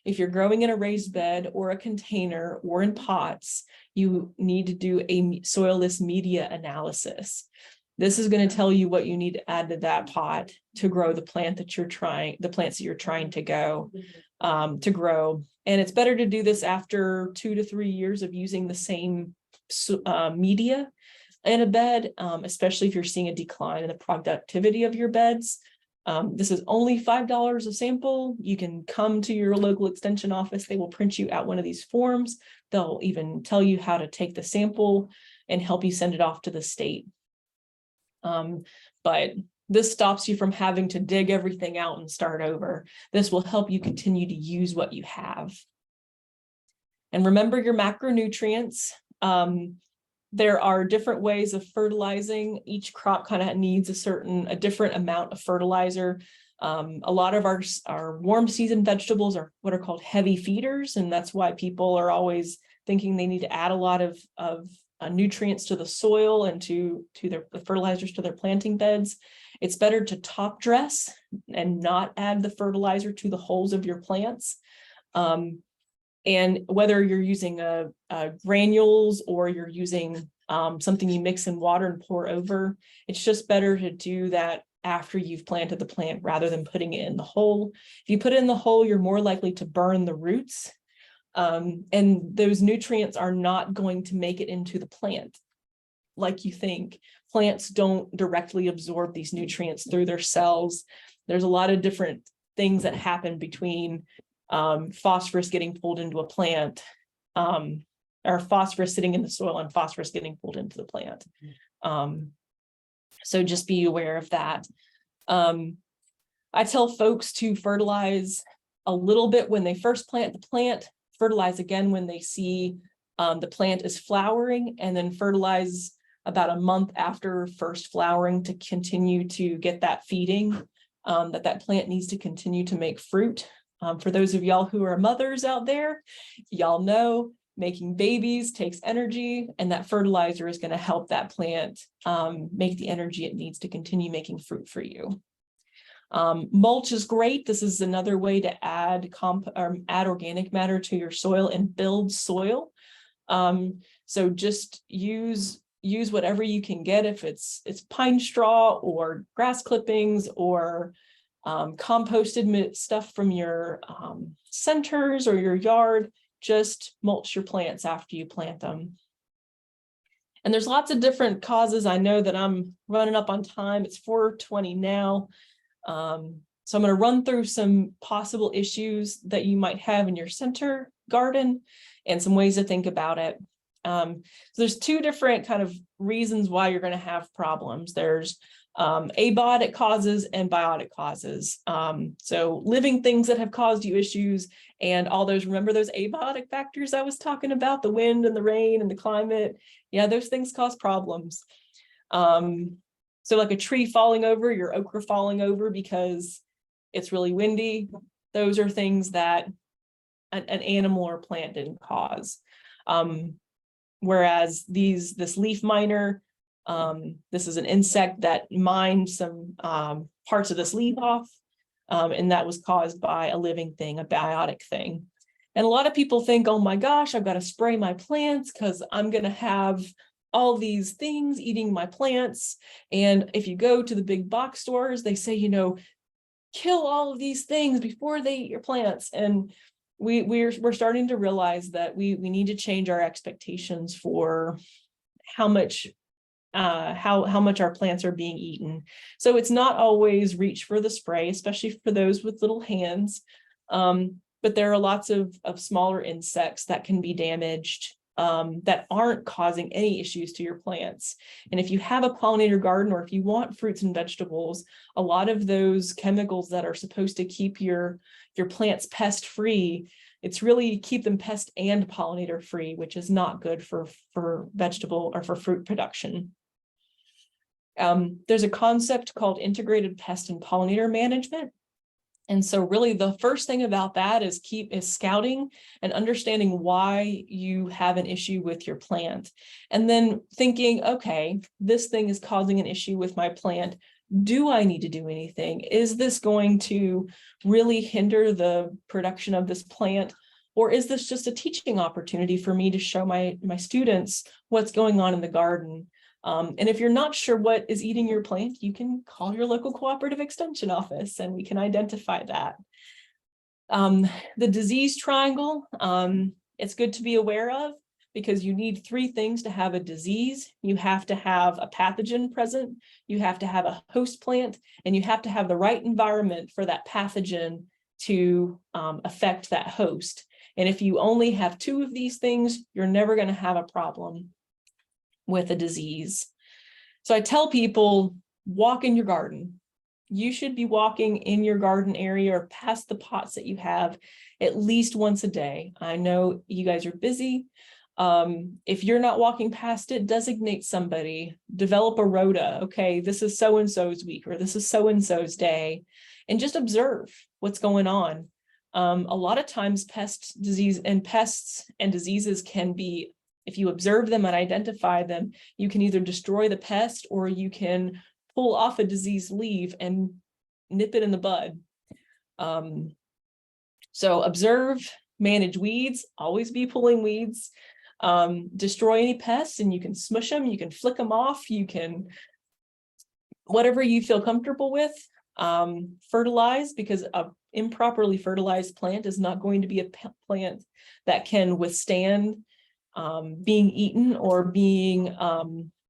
if you're growing in a raised bed or a container or in pots, you need to do a soilless media analysis. This is going to tell you what you need to add to that pot to grow the plants that you're trying to grow. And it's better to do this after 2 to 3 years of using the same media in a bed, especially if you're seeing a decline in the productivity of your beds. This is only $5 a sample. You can come to your local extension office. They will print you out one of these forms. They'll even tell you how to take the sample and help you send it off to the state. But this stops you from having to dig everything out and start over. This will help you continue to use what you have. And remember your macronutrients. There are different ways of fertilizing. Each crop kind of needs a different amount of fertilizer. A lot of our warm season vegetables are what are called heavy feeders, and that's why people are always thinking they need to add a lot of nutrients to the soil and to the fertilizers to their planting beds. It's better to top dress and not add the fertilizer to the holes of your plants. And whether you're using granules or you're using something you mix in water and pour over, it's just better to do that after you've planted the plant rather than putting it in the hole. If you put it in the hole, you're more likely to burn the roots. And those nutrients are not going to make it into the plant like you think. Plants don't directly absorb these nutrients through their cells. There's a lot of different things that happen between phosphorus getting pulled into a plant, or phosphorus sitting in the soil and phosphorus getting pulled into the plant. So just be aware of that. I tell folks to fertilize a little bit when they first plant the plant, fertilize again when they see the plant is flowering, and then fertilize about a month after first flowering to continue to get that feeding that plant needs to continue to make fruit. For those of y'all who are mothers out there, y'all know making babies takes energy, and that fertilizer is going to help that plant make the energy it needs to continue making fruit for you. Mulch is great. This is another way to add organic matter to your soil and build soil. So just use whatever you can get. If it's pine straw or grass clippings or composted stuff from your centers or your yard, just mulch your plants after you plant them. And there's lots of different causes. I know that I'm running up on time. It's 4:20 now. So I'm going to run through some possible issues that you might have in your center garden and some ways to think about it. So there's two different kind of reasons why you're going to have problems. There's abiotic causes and biotic causes. So living things that have caused you issues and all those, remember those abiotic factors I was talking about, the wind and the rain and the climate? Yeah, those things cause problems. So like a tree falling over, your okra falling over because it's really windy, those are things that an animal or plant didn't cause. Whereas this leaf miner, this is an insect that mined some parts of this leaf off, and that was caused by a living thing, a biotic thing. And a lot of people think, oh my gosh, I've got to spray my plants because I'm going to have all these things eating my plants. And if you go to the big box stores, they say, kill all of these things before they eat your plants. And we're starting to realize that we need to change our expectations for how much how much our plants are being eaten. So it's not always reach for the spray, especially for those with little hands. But there are lots of smaller insects that can be damaged that aren't causing any issues to your plants. And if you have a pollinator garden, or if you want fruits and vegetables, a lot of those chemicals that are supposed to keep your plants pest free, it's really keep them pest and pollinator free, which is not good for vegetable or for fruit production. There's a concept called integrated pest and pollinator management. And so really the first thing about that is scouting and understanding why you have an issue with your plant. And then thinking, okay, this thing is causing an issue with my plant. Do I need to do anything? Is this going to really hinder the production of this plant? Or is this just a teaching opportunity for me to show my students what's going on in the garden? And if you're not sure what is eating your plant, you can call your local cooperative extension office and we can identify that. The disease triangle, it's good to be aware of because you need three things to have a disease. You have to have a pathogen present, you have to have a host plant, and you have to have the right environment for that pathogen to affect that host. And if you only have two of these things, you're never going to have a problem with a disease. So I tell people, walk in your garden. You should be walking in your garden area or past the pots that you have at least once a day. I know you guys are busy. If you're not walking past it, designate somebody, develop a rota. Okay, this is so-and-so's week, or this is so-and-so's day, and just observe what's going on. A lot of times pests and diseases can be, if you observe them and identify them, you can either destroy the pest or you can pull off a disease leaf and nip it in the bud. So observe, manage weeds, always be pulling weeds, destroy any pests, and you can smush them, you can flick them off, you can, whatever you feel comfortable with. Fertilize, because a improperly fertilized plant is not going to be a plant that can withstand being eaten or being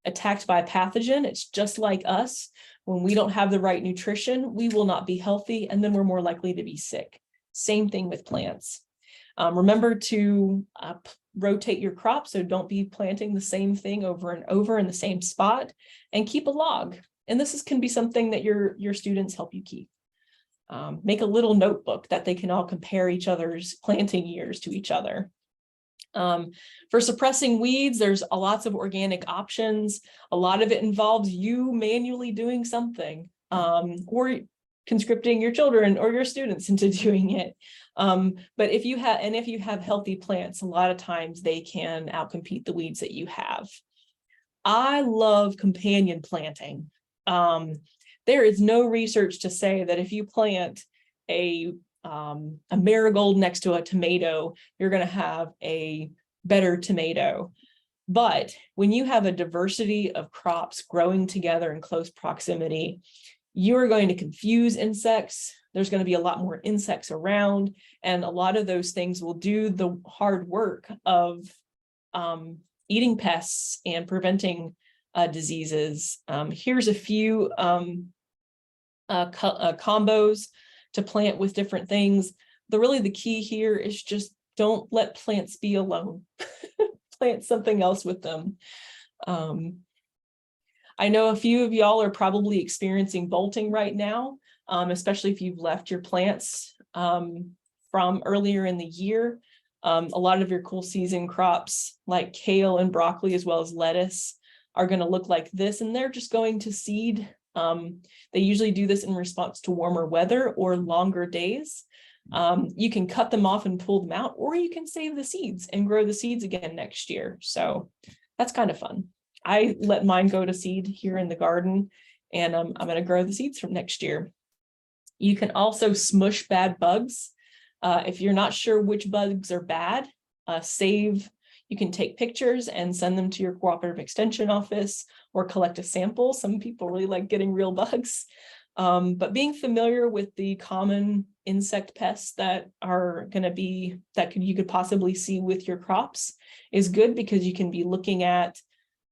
attacked by a pathogen. It's just like us. When we don't have the right nutrition, we will not be healthy, and then we're more likely to be sick. Same thing with plants. Remember to rotate your crop, so don't be planting the same thing over and over in the same spot, and keep a log. And this can be something that your students help you keep. Make a little notebook that they can all compare each other's planting years to each other. For suppressing weeds, there's lots of organic options. A lot of it involves you manually doing something, or conscripting your children or your students into doing it. But if you have healthy plants, a lot of times they can outcompete the weeds that you have. I love companion planting. There is no research to say that if you plant a marigold next to a tomato, you're going to have a better tomato. But when you have a diversity of crops growing together in close proximity, you're going to confuse insects. There's going to be a lot more insects around, and a lot of those things will do the hard work of eating pests and preventing diseases. Here's a few combos to plant with different things. The key here is just don't let plants be alone. Plant something else with them. I know a few of y'all are probably experiencing bolting right now, especially if you've left your plants from earlier in the year. A lot of your cool season crops like kale and broccoli, as well as lettuce, are going to look like this, and they're just going to seed. They usually do this in response to warmer weather or longer days. You can cut them off and pull them out, or you can save the seeds and grow the seeds again next year. So that's kind of fun. I let mine go to seed here in the garden, and I'm going to grow the seeds from next year. You can also smush bad bugs. If you're not sure which bugs are bad, you can take pictures and send them to your cooperative extension office or collect a sample. Some people really like getting real bugs. But being familiar with the common insect pests that are going to be, you could possibly see with your crops is good, because you can be looking at,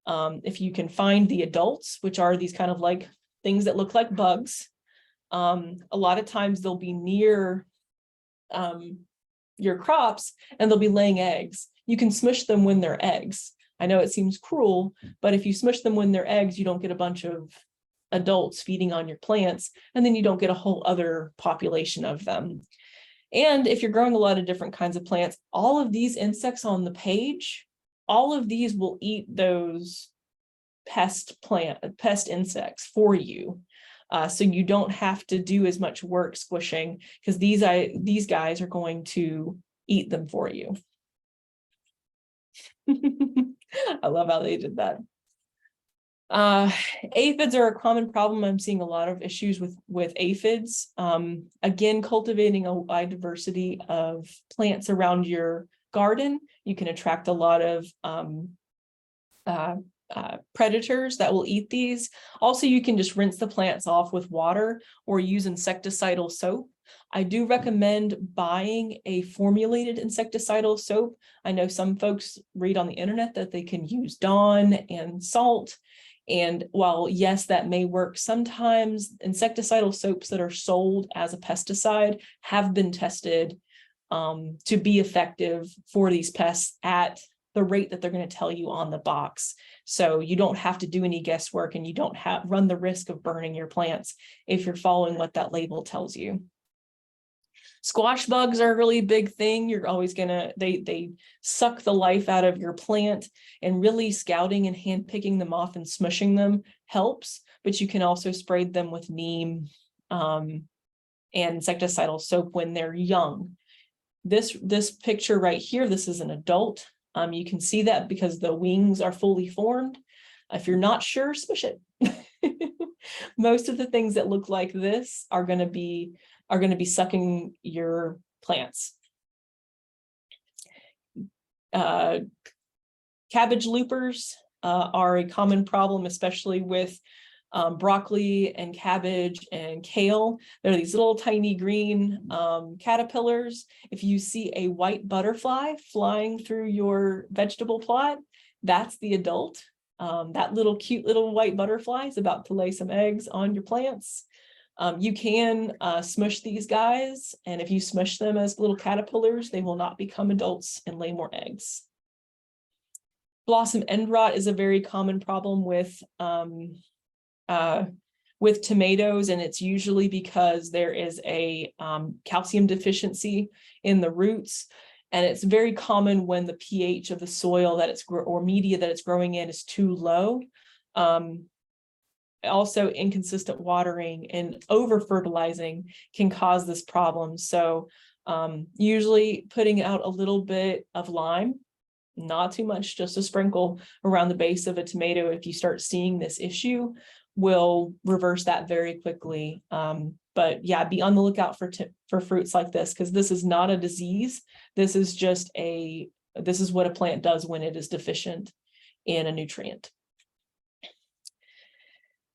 if you can find the adults, which are these kind of like things that look like bugs. A lot of times they'll be near your crops and they'll be laying eggs. You can smush them when they're eggs. I know it seems cruel, but if you smush them when they're eggs, you don't get a bunch of adults feeding on your plants, and then you don't get a whole other population of them. And if you're growing a lot of different kinds of plants, all of these insects on the page, all of these will eat those pest insects for you. So you don't have to do as much work squishing, because these guys are going to eat them for you. I love how they did that. Aphids are a common problem. I'm seeing a lot of issues with aphids. Again, cultivating a wide diversity of plants around your garden, you can attract a lot of predators that will eat these. Also, you can just rinse the plants off with water or use insecticidal soap. I do recommend buying a formulated insecticidal soap. I know some folks read on the internet that they can use Dawn and salt. And while yes, that may work, sometimes insecticidal soaps that are sold as a pesticide have been tested to be effective for these pests at the rate that they're going to tell you on the box. So you don't have to do any guesswork, and you don't run the risk of burning your plants if you're following what that label tells you. Squash bugs are a really big thing. You're always gonna, they suck the life out of your plant, and really scouting and hand picking them off and smushing them helps, but you can also spray them with neem and insecticidal soap when they're young. This picture right here, this is an adult. You can see that because the wings are fully formed. If you're not sure, smush it. Most of the things that look like this are going to be sucking your plants. Cabbage loopers are a common problem, especially with broccoli and cabbage and kale. They're these little tiny green caterpillars. If you see a white butterfly flying through your vegetable plot, that's the adult. That little cute little white butterfly is about to lay some eggs on your plants. You can smush these guys, and if you smush them as little caterpillars, they will not become adults and lay more eggs. Blossom end rot is a very common problem with tomatoes, and it's usually because there is a calcium deficiency in the roots. And it's very common when the pH of the soil that or media that it's growing in is too low. Also, inconsistent watering and over fertilizing can cause this problem. So usually putting out a little bit of lime, not too much, just a sprinkle around the base of a tomato, if you start seeing this issue, will reverse that very quickly. But yeah, be on the lookout for fruits like this, because this is not a disease. This is just this is what a plant does when it is deficient in a nutrient.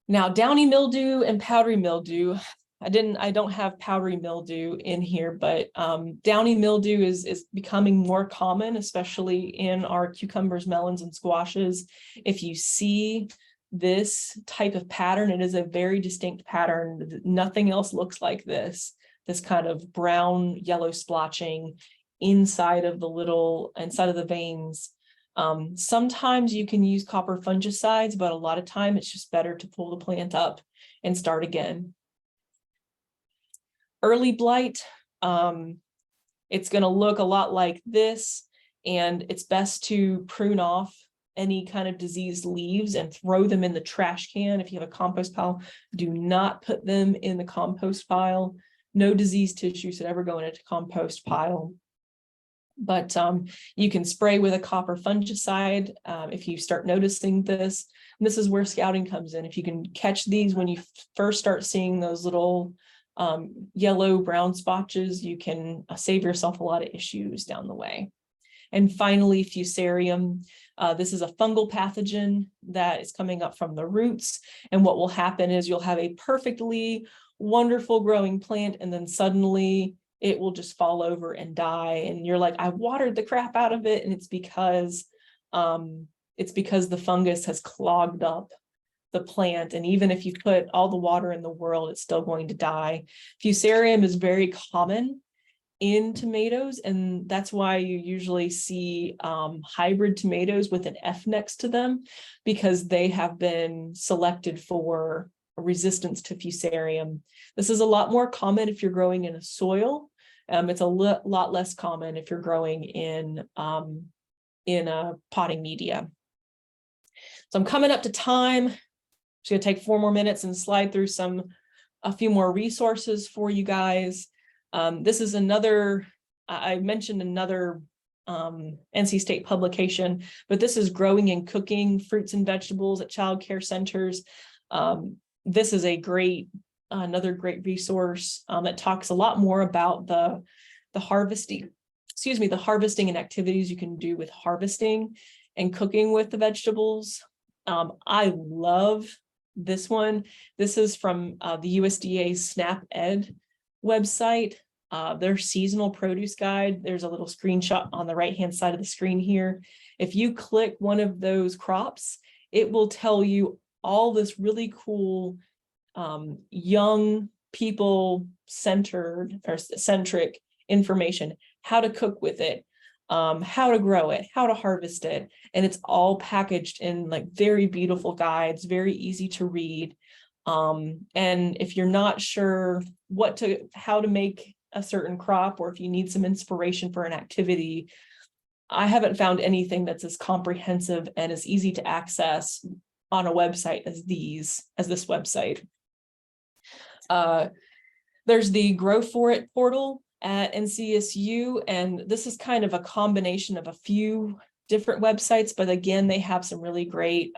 Now, downy mildew and powdery mildew. I don't have powdery mildew in here, but downy mildew is becoming more common, especially in our cucumbers, melons, and squashes. If you see this type of pattern, it is a very distinct pattern. Nothing else looks like this kind of brown yellow splotching inside of the veins. Sometimes you can use copper fungicides, but a lot of time it's just better to pull the plant up and start again. Early blight, it's going to look a lot like this, and it's best to prune off any kind of diseased leaves and throw them in the trash can. If you have a compost pile, do not put them in the compost pile. No diseased tissue should ever go in a compost pile. But you can spray with a copper fungicide if you start noticing this. And this is where scouting comes in. If you can catch these when you first start seeing those little yellow brown spotches, you can save yourself a lot of issues down the way. And finally, Fusarium. This is a fungal pathogen that is coming up from the roots. And what will happen is you'll have a perfectly wonderful growing plant, and then suddenly it will just fall over and die. And you're like, I watered the crap out of it. And it's because the fungus has clogged up the plant. And even if you put all the water in the world, it's still going to die. Fusarium is very common in tomatoes, and that's why you usually see hybrid tomatoes with an F next to them, because they have been selected for resistance to Fusarium. This is a lot more common if you're growing in a soil. It's a lot less common if you're growing in a potting media. So I'm coming up to time. I'm just going to take 4 more minutes and slide through a few more resources for you guys. This is another, I mentioned another NC State publication, but this is Growing and Cooking Fruits and Vegetables at Child Care Centers. This is another great resource that talks a lot more about the harvesting and activities you can do with harvesting and cooking with the vegetables. I love this one. This is from the USDA's SNAP Ed website, their seasonal produce guide. There's a little screenshot on the right-hand side of the screen here. If you click one of those crops, it will tell you all this really cool young people centric information, how to cook with it, how to grow it, how to harvest it. And it's all packaged in like very beautiful guides, very easy to read. And if you're not sure how to make a certain crop, or if you need some inspiration for an activity, I haven't found anything that's as comprehensive and as easy to access on a website as this website. There's the Grow For It portal at NCSU, and this is kind of a combination of a few different websites, but again, they have some really great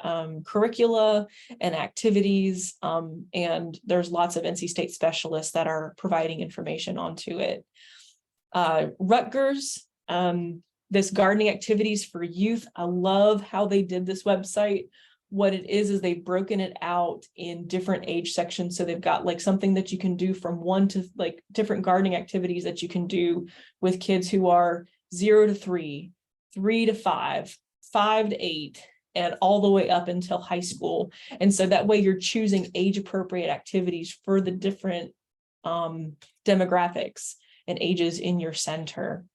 curricula and activities, and there's lots of NC State specialists that are providing information onto it. Rutgers, this Gardening Activities for Youth, I love how they did this website. What it is they've broken it out in different age sections. So they've got like something that you can do from 1 to like different gardening activities that you can do with kids who are 0 to 3, 3 to 5, 5 to 8, and all the way up until high school. And so that way you're choosing age appropriate activities for the different demographics and ages in your center.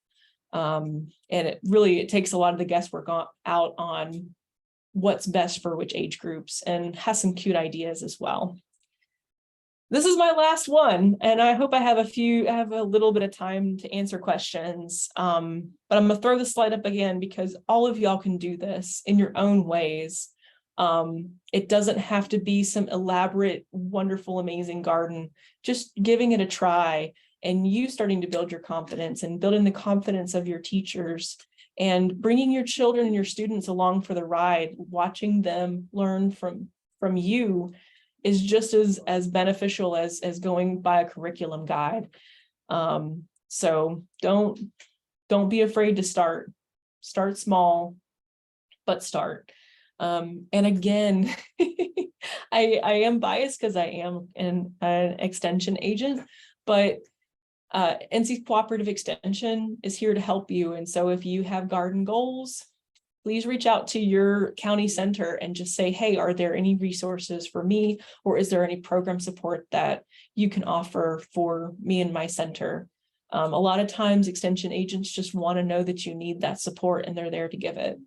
And it takes a lot of the guesswork out on what's best for which age groups, and has some cute ideas as well. This is my last one, and I hope I have a little bit of time to answer questions. But I'm gonna throw the slide up again because all of y'all can do this in your own ways. It doesn't have to be some elaborate, wonderful, amazing garden. Just giving it a try and you starting to build your confidence and building the confidence of your teachers, and bringing your children and your students along for the ride, watching them learn from you is just as beneficial as going by a curriculum guide. So don't be afraid to start small, but start. And again, I am biased because I am an extension agent, but NC Cooperative Extension is here to help you. And so if you have garden goals, please reach out to your county center and just say, hey, are there any resources for me? Or is there any program support that you can offer for me and my center? A lot of times extension agents just want to know that you need that support and they're there to give it.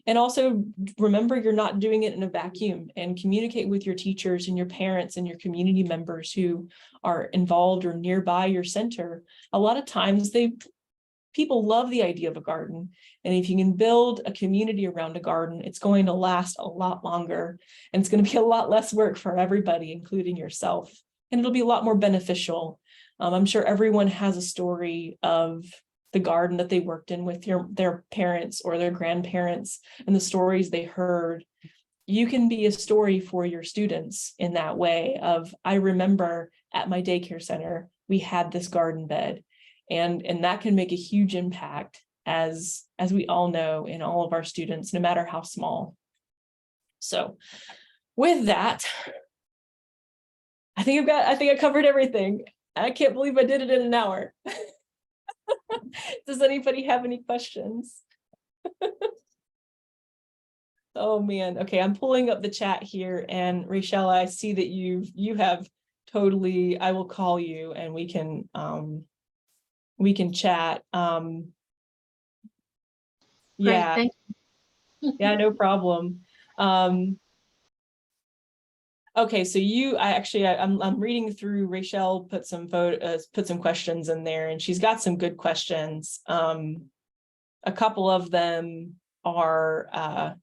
And also remember, you're not doing it in a vacuum, and communicate with your teachers and your parents and your community members who are involved or nearby your center. A lot of times people love the idea of a garden. And if you can build a community around a garden, it's going to last a lot longer, and it's going to be a lot less work for everybody, including yourself. And it'll be a lot more beneficial. I'm sure everyone has a story of the garden that they worked in with their parents or their grandparents and the stories they heard. You can be a story for your students in that way of, I remember at my daycare center, we had this garden bed, and that can make a huge impact as we all know, in all of our students, no matter how small. So with that, I think I covered everything. I can't believe I did it in an hour. Does anybody have any questions? Oh man. Okay, I'm pulling up the chat here, and Rachel, I see that you have totally, I will call you and we can chat. Great, Yeah, thank you. yeah, no problem. Okay, so I'm reading through. Rachel put some questions in there, and she's got some good questions. A couple of them are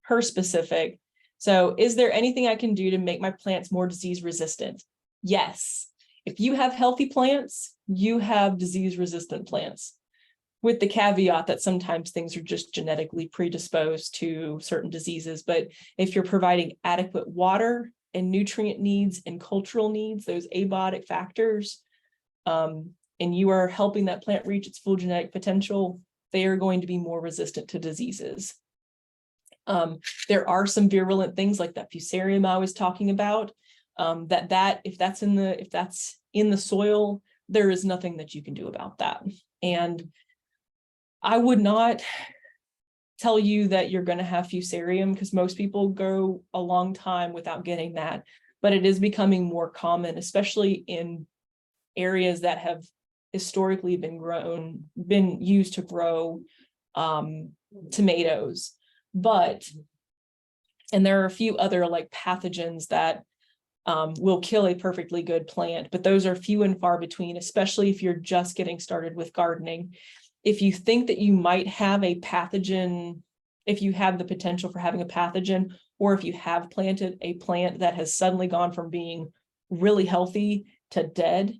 her specific. So, is there anything I can do to make my plants more disease resistant? Yes. If you have healthy plants, you have disease resistant plants, with the caveat that sometimes things are just genetically predisposed to certain diseases. But if you're providing adequate water and nutrient needs and cultural needs, those abiotic factors, and you are helping that plant reach its full genetic potential, they are going to be more resistant to diseases. There are some virulent things like that fusarium I was talking about, if that's in the soil, there is nothing that you can do about that. And I would not tell you that you're going to have fusarium, because most people go a long time without getting that, but it is becoming more common, especially in areas that have historically been used to grow tomatoes. And there are a few other like pathogens that will kill a perfectly good plant, but those are few and far between, especially if you're just getting started with gardening. If you think that you might have a pathogen, if you have the potential for having a pathogen, or if you have planted a plant that has suddenly gone from being really healthy to dead,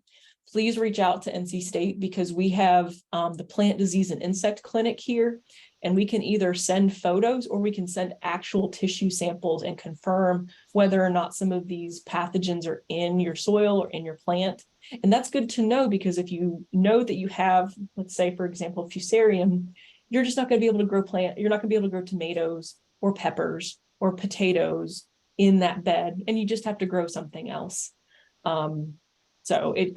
please reach out to NC State, because we have the Plant Disease and Insect Clinic here, and we can either send photos or we can send actual tissue samples and confirm whether or not some of these pathogens are in your soil or in your plant. And that's good to know, because if you know that you have, let's say, for example, fusarium, you're just not going to be able to you're not going to be able to grow tomatoes or peppers or potatoes in that bed, and you just have to grow something else. So it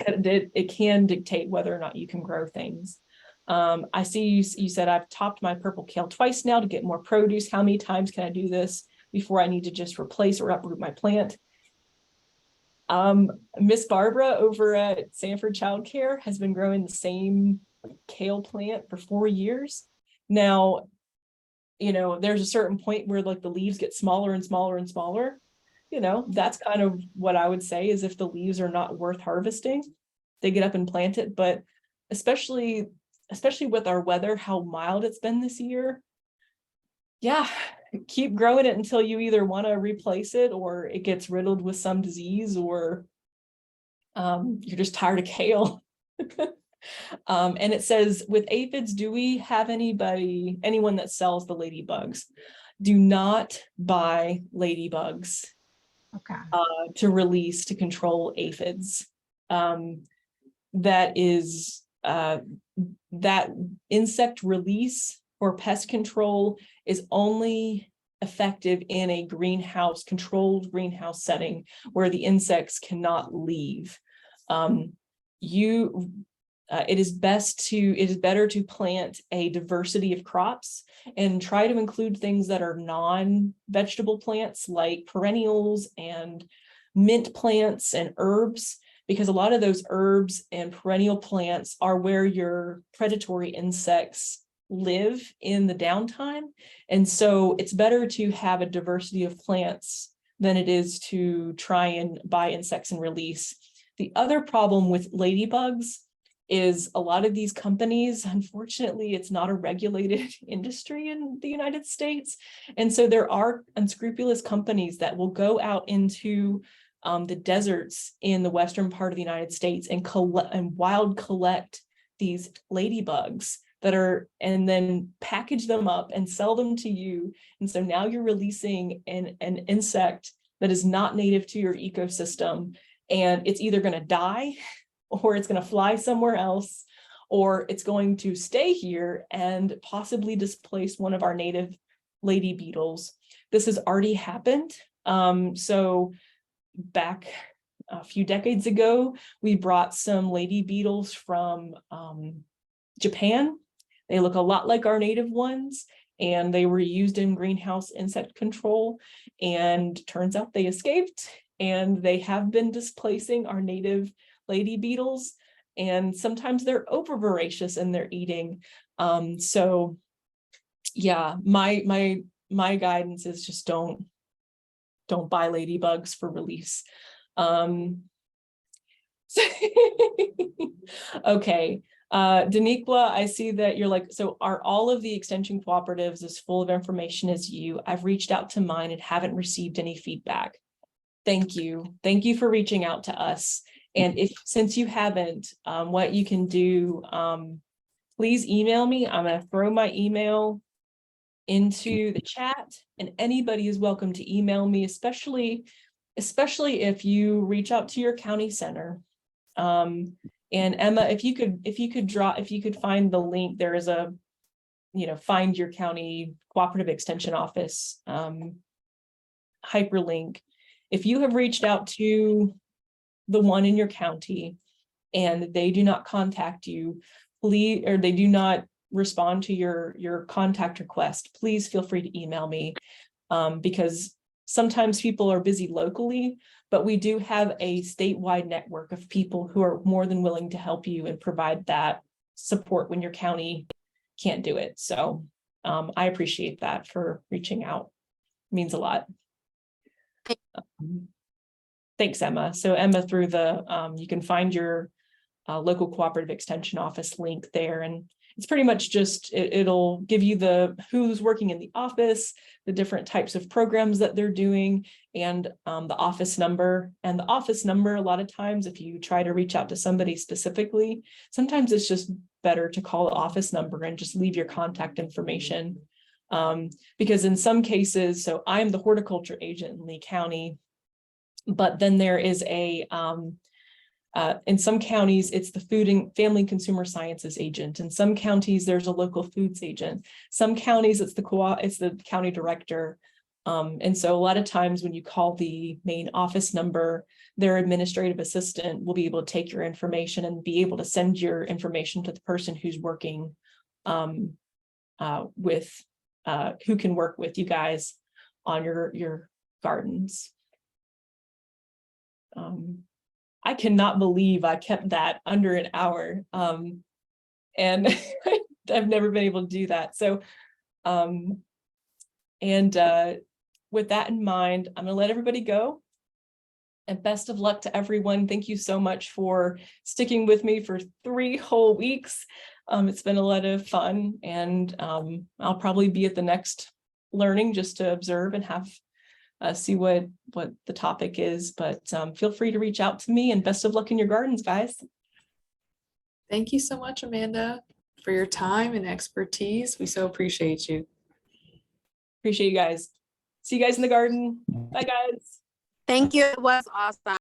can dictate whether or not you can grow things. I see you said I've topped my purple kale twice now to get more produce. How many times can I do this before I need to just replace or uproot my plant? Miss Barbara over at Sanford Childcare has been growing the same kale plant for 4 years. Now, there's a certain point where like the leaves get smaller and smaller and smaller. That's kind of what I would say, is if the leaves are not worth harvesting, they get up and plant it. But especially with our weather, how mild it's been this year, yeah, keep growing it until you either want to replace it or it gets riddled with some disease, or you're just tired of kale. And it says, with aphids, do we have anyone that sells the ladybugs? Do not buy ladybugs. Okay. To release to control aphids. That insect release or pest control is only effective in a controlled greenhouse setting where the insects cannot leave. It is better to plant a diversity of crops and try to include things that are non-vegetable plants like perennials and mint plants and herbs, because a lot of those herbs and perennial plants are where your predatory insects live in the downtime. And so it's better to have a diversity of plants than it is to try and buy insects and release. The other problem with ladybugs is a lot of these companies, unfortunately, it's not a regulated industry in the United States. And so there are unscrupulous companies that will go out into the deserts in the western part of the United States and wild collect these ladybugs and then package them up and sell them to you. And so now you're releasing an insect that is not native to your ecosystem, and it's either going to die or it's going to fly somewhere else, or it's going to stay here and possibly displace one of our native lady beetles. This has already happened. So back a few decades ago, we brought some lady beetles from Japan. They look a lot like our native ones, and they were used in greenhouse insect control, and turns out they escaped, and they have been displacing our native lady beetles, and sometimes they're over voracious in their eating. So yeah, my guidance is just don't buy ladybugs for release. Okay, Daniqua, I see that you're like, so are all of the extension cooperatives as full of information as you? I've reached out to mine and haven't received any feedback. Thank you for reaching out to us. And since you haven't, what you can do, please email me. I'm going to throw my email into the chat, and anybody is welcome to email me, especially if you reach out to your county center. And Emma, if you could find the link, there is a, find your county cooperative extension office hyperlink. If you have reached out to the one in your county and they do not contact you, please, or they do not respond to your contact request, please feel free to email me, because sometimes people are busy locally, but we do have a statewide network of people who are more than willing to help you and provide that support when your county can't do it. So I appreciate that for reaching out. It means a lot. Thanks, Emma. So Emma, through the, you can find your local cooperative extension office link there, and it's pretty much just, it'll give you who's working in the office, the different types of programs that they're doing, and the office number. And the office number, a lot of times, if you try to reach out to somebody specifically, sometimes it's just better to call the office number and just leave your contact information. Because in some cases, so I'm the horticulture agent in Lee County, but then there is a, in some counties, it's the Food and Family Consumer Sciences agent. In some counties, there's a local foods agent. Some counties, it's the county director. And so a lot of times when you call the main office number, their administrative assistant will be able to take your information and be able to send your information to the person who's working with, who can work with you guys on your gardens. I cannot believe I kept that under an hour. And I've never been able to do that. So, with that in mind, I'm gonna let everybody go. And best of luck to everyone. Thank you so much for sticking with me for 3 whole weeks. It's been a lot of fun, and I'll probably be at the next learning just to observe and have see what the topic is, but feel free to reach out to me, and best of luck in your gardens, guys. Thank you so much, Amanda, for your time and expertise. We so appreciate you. Appreciate you guys. See you guys in the garden. Bye, guys. Thank you. It was awesome.